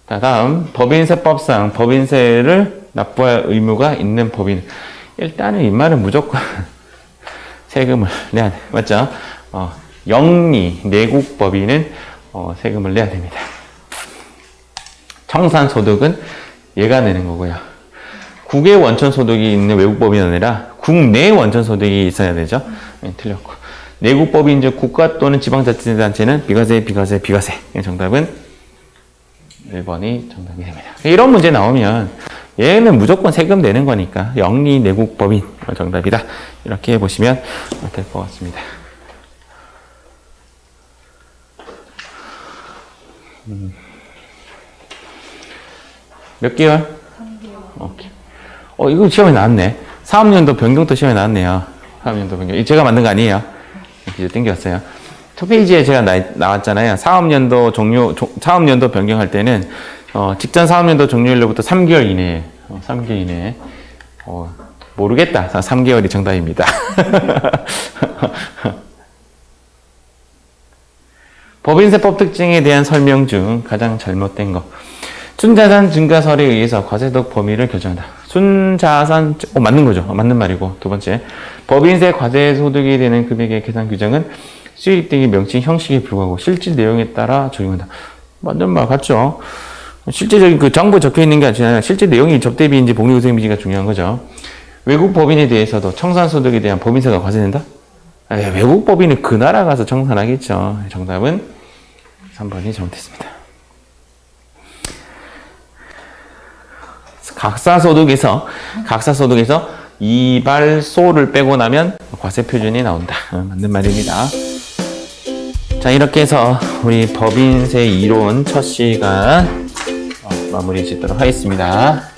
[SPEAKER 1] 자, 다음 법인세법상 법인세를 납부할 의무가 있는 법인. 일단은 이 말은 무조건 세금을 내야 돼. 맞죠? 영리 내국 법인은 세금을 내야 됩니다. 청산소득은 얘가 내는 거고요. 국외 원천소득이 있는 외국법인이 아니라 국내 원천소득이 있어야 되죠. 네, 틀렸고. 내국법인 즉 국가 또는 지방자치단체는 비과세. 정답은 1번이 정답이 됩니다. 이런 문제 나오면 얘는 무조건 세금 내는 거니까 영리 내국법인 정답이다. 이렇게 보시면 될 것 같습니다. 몇 개월? 3개월. 오케이. 이거 시험에 나왔네. 사업연도 변경도 시험에 나왔네요. 사업연도 변경. 제가 만든 거 아니에요. 이제 땡겼어요. 첫 페이지에 제가 나왔잖아요. 사업연도 사업연도 변경할 때는, 직전 사업연도 종료일로부터 3개월 이내에, 3개월 이내에, 모르겠다. 3개월이 정답입니다. 법인세법 특징에 대한 설명 중 가장 잘못된 거. 순자산 증가설에 의해서 과세소득 범위를 결정한다. 순자산, 맞는 거죠. 맞는 말이고. 두 번째, 법인세 과세소득이 되는 금액의 계산 규정은 수익 등의 명칭 형식에 불과하고 실질 내용에 따라 적용한다. 맞는 말 같죠? 실제적인 그 정보 적혀 있는 게 아니라 실제 내용이 접대비인지 복리후생비인지가 중요한 거죠. 외국 법인에 대해서도 청산소득에 대한 법인세가 과세된다? 외국 법인은 그 나라 가서 청산하겠죠. 정답은 3번이 잘못됐습니다. 각사소득에서 이발소를 빼고 나면 과세표준이 나온다. 맞는 말입니다. 자, 이렇게 해서 우리 법인세 이론 첫 시간 마무리 짓도록 하겠습니다.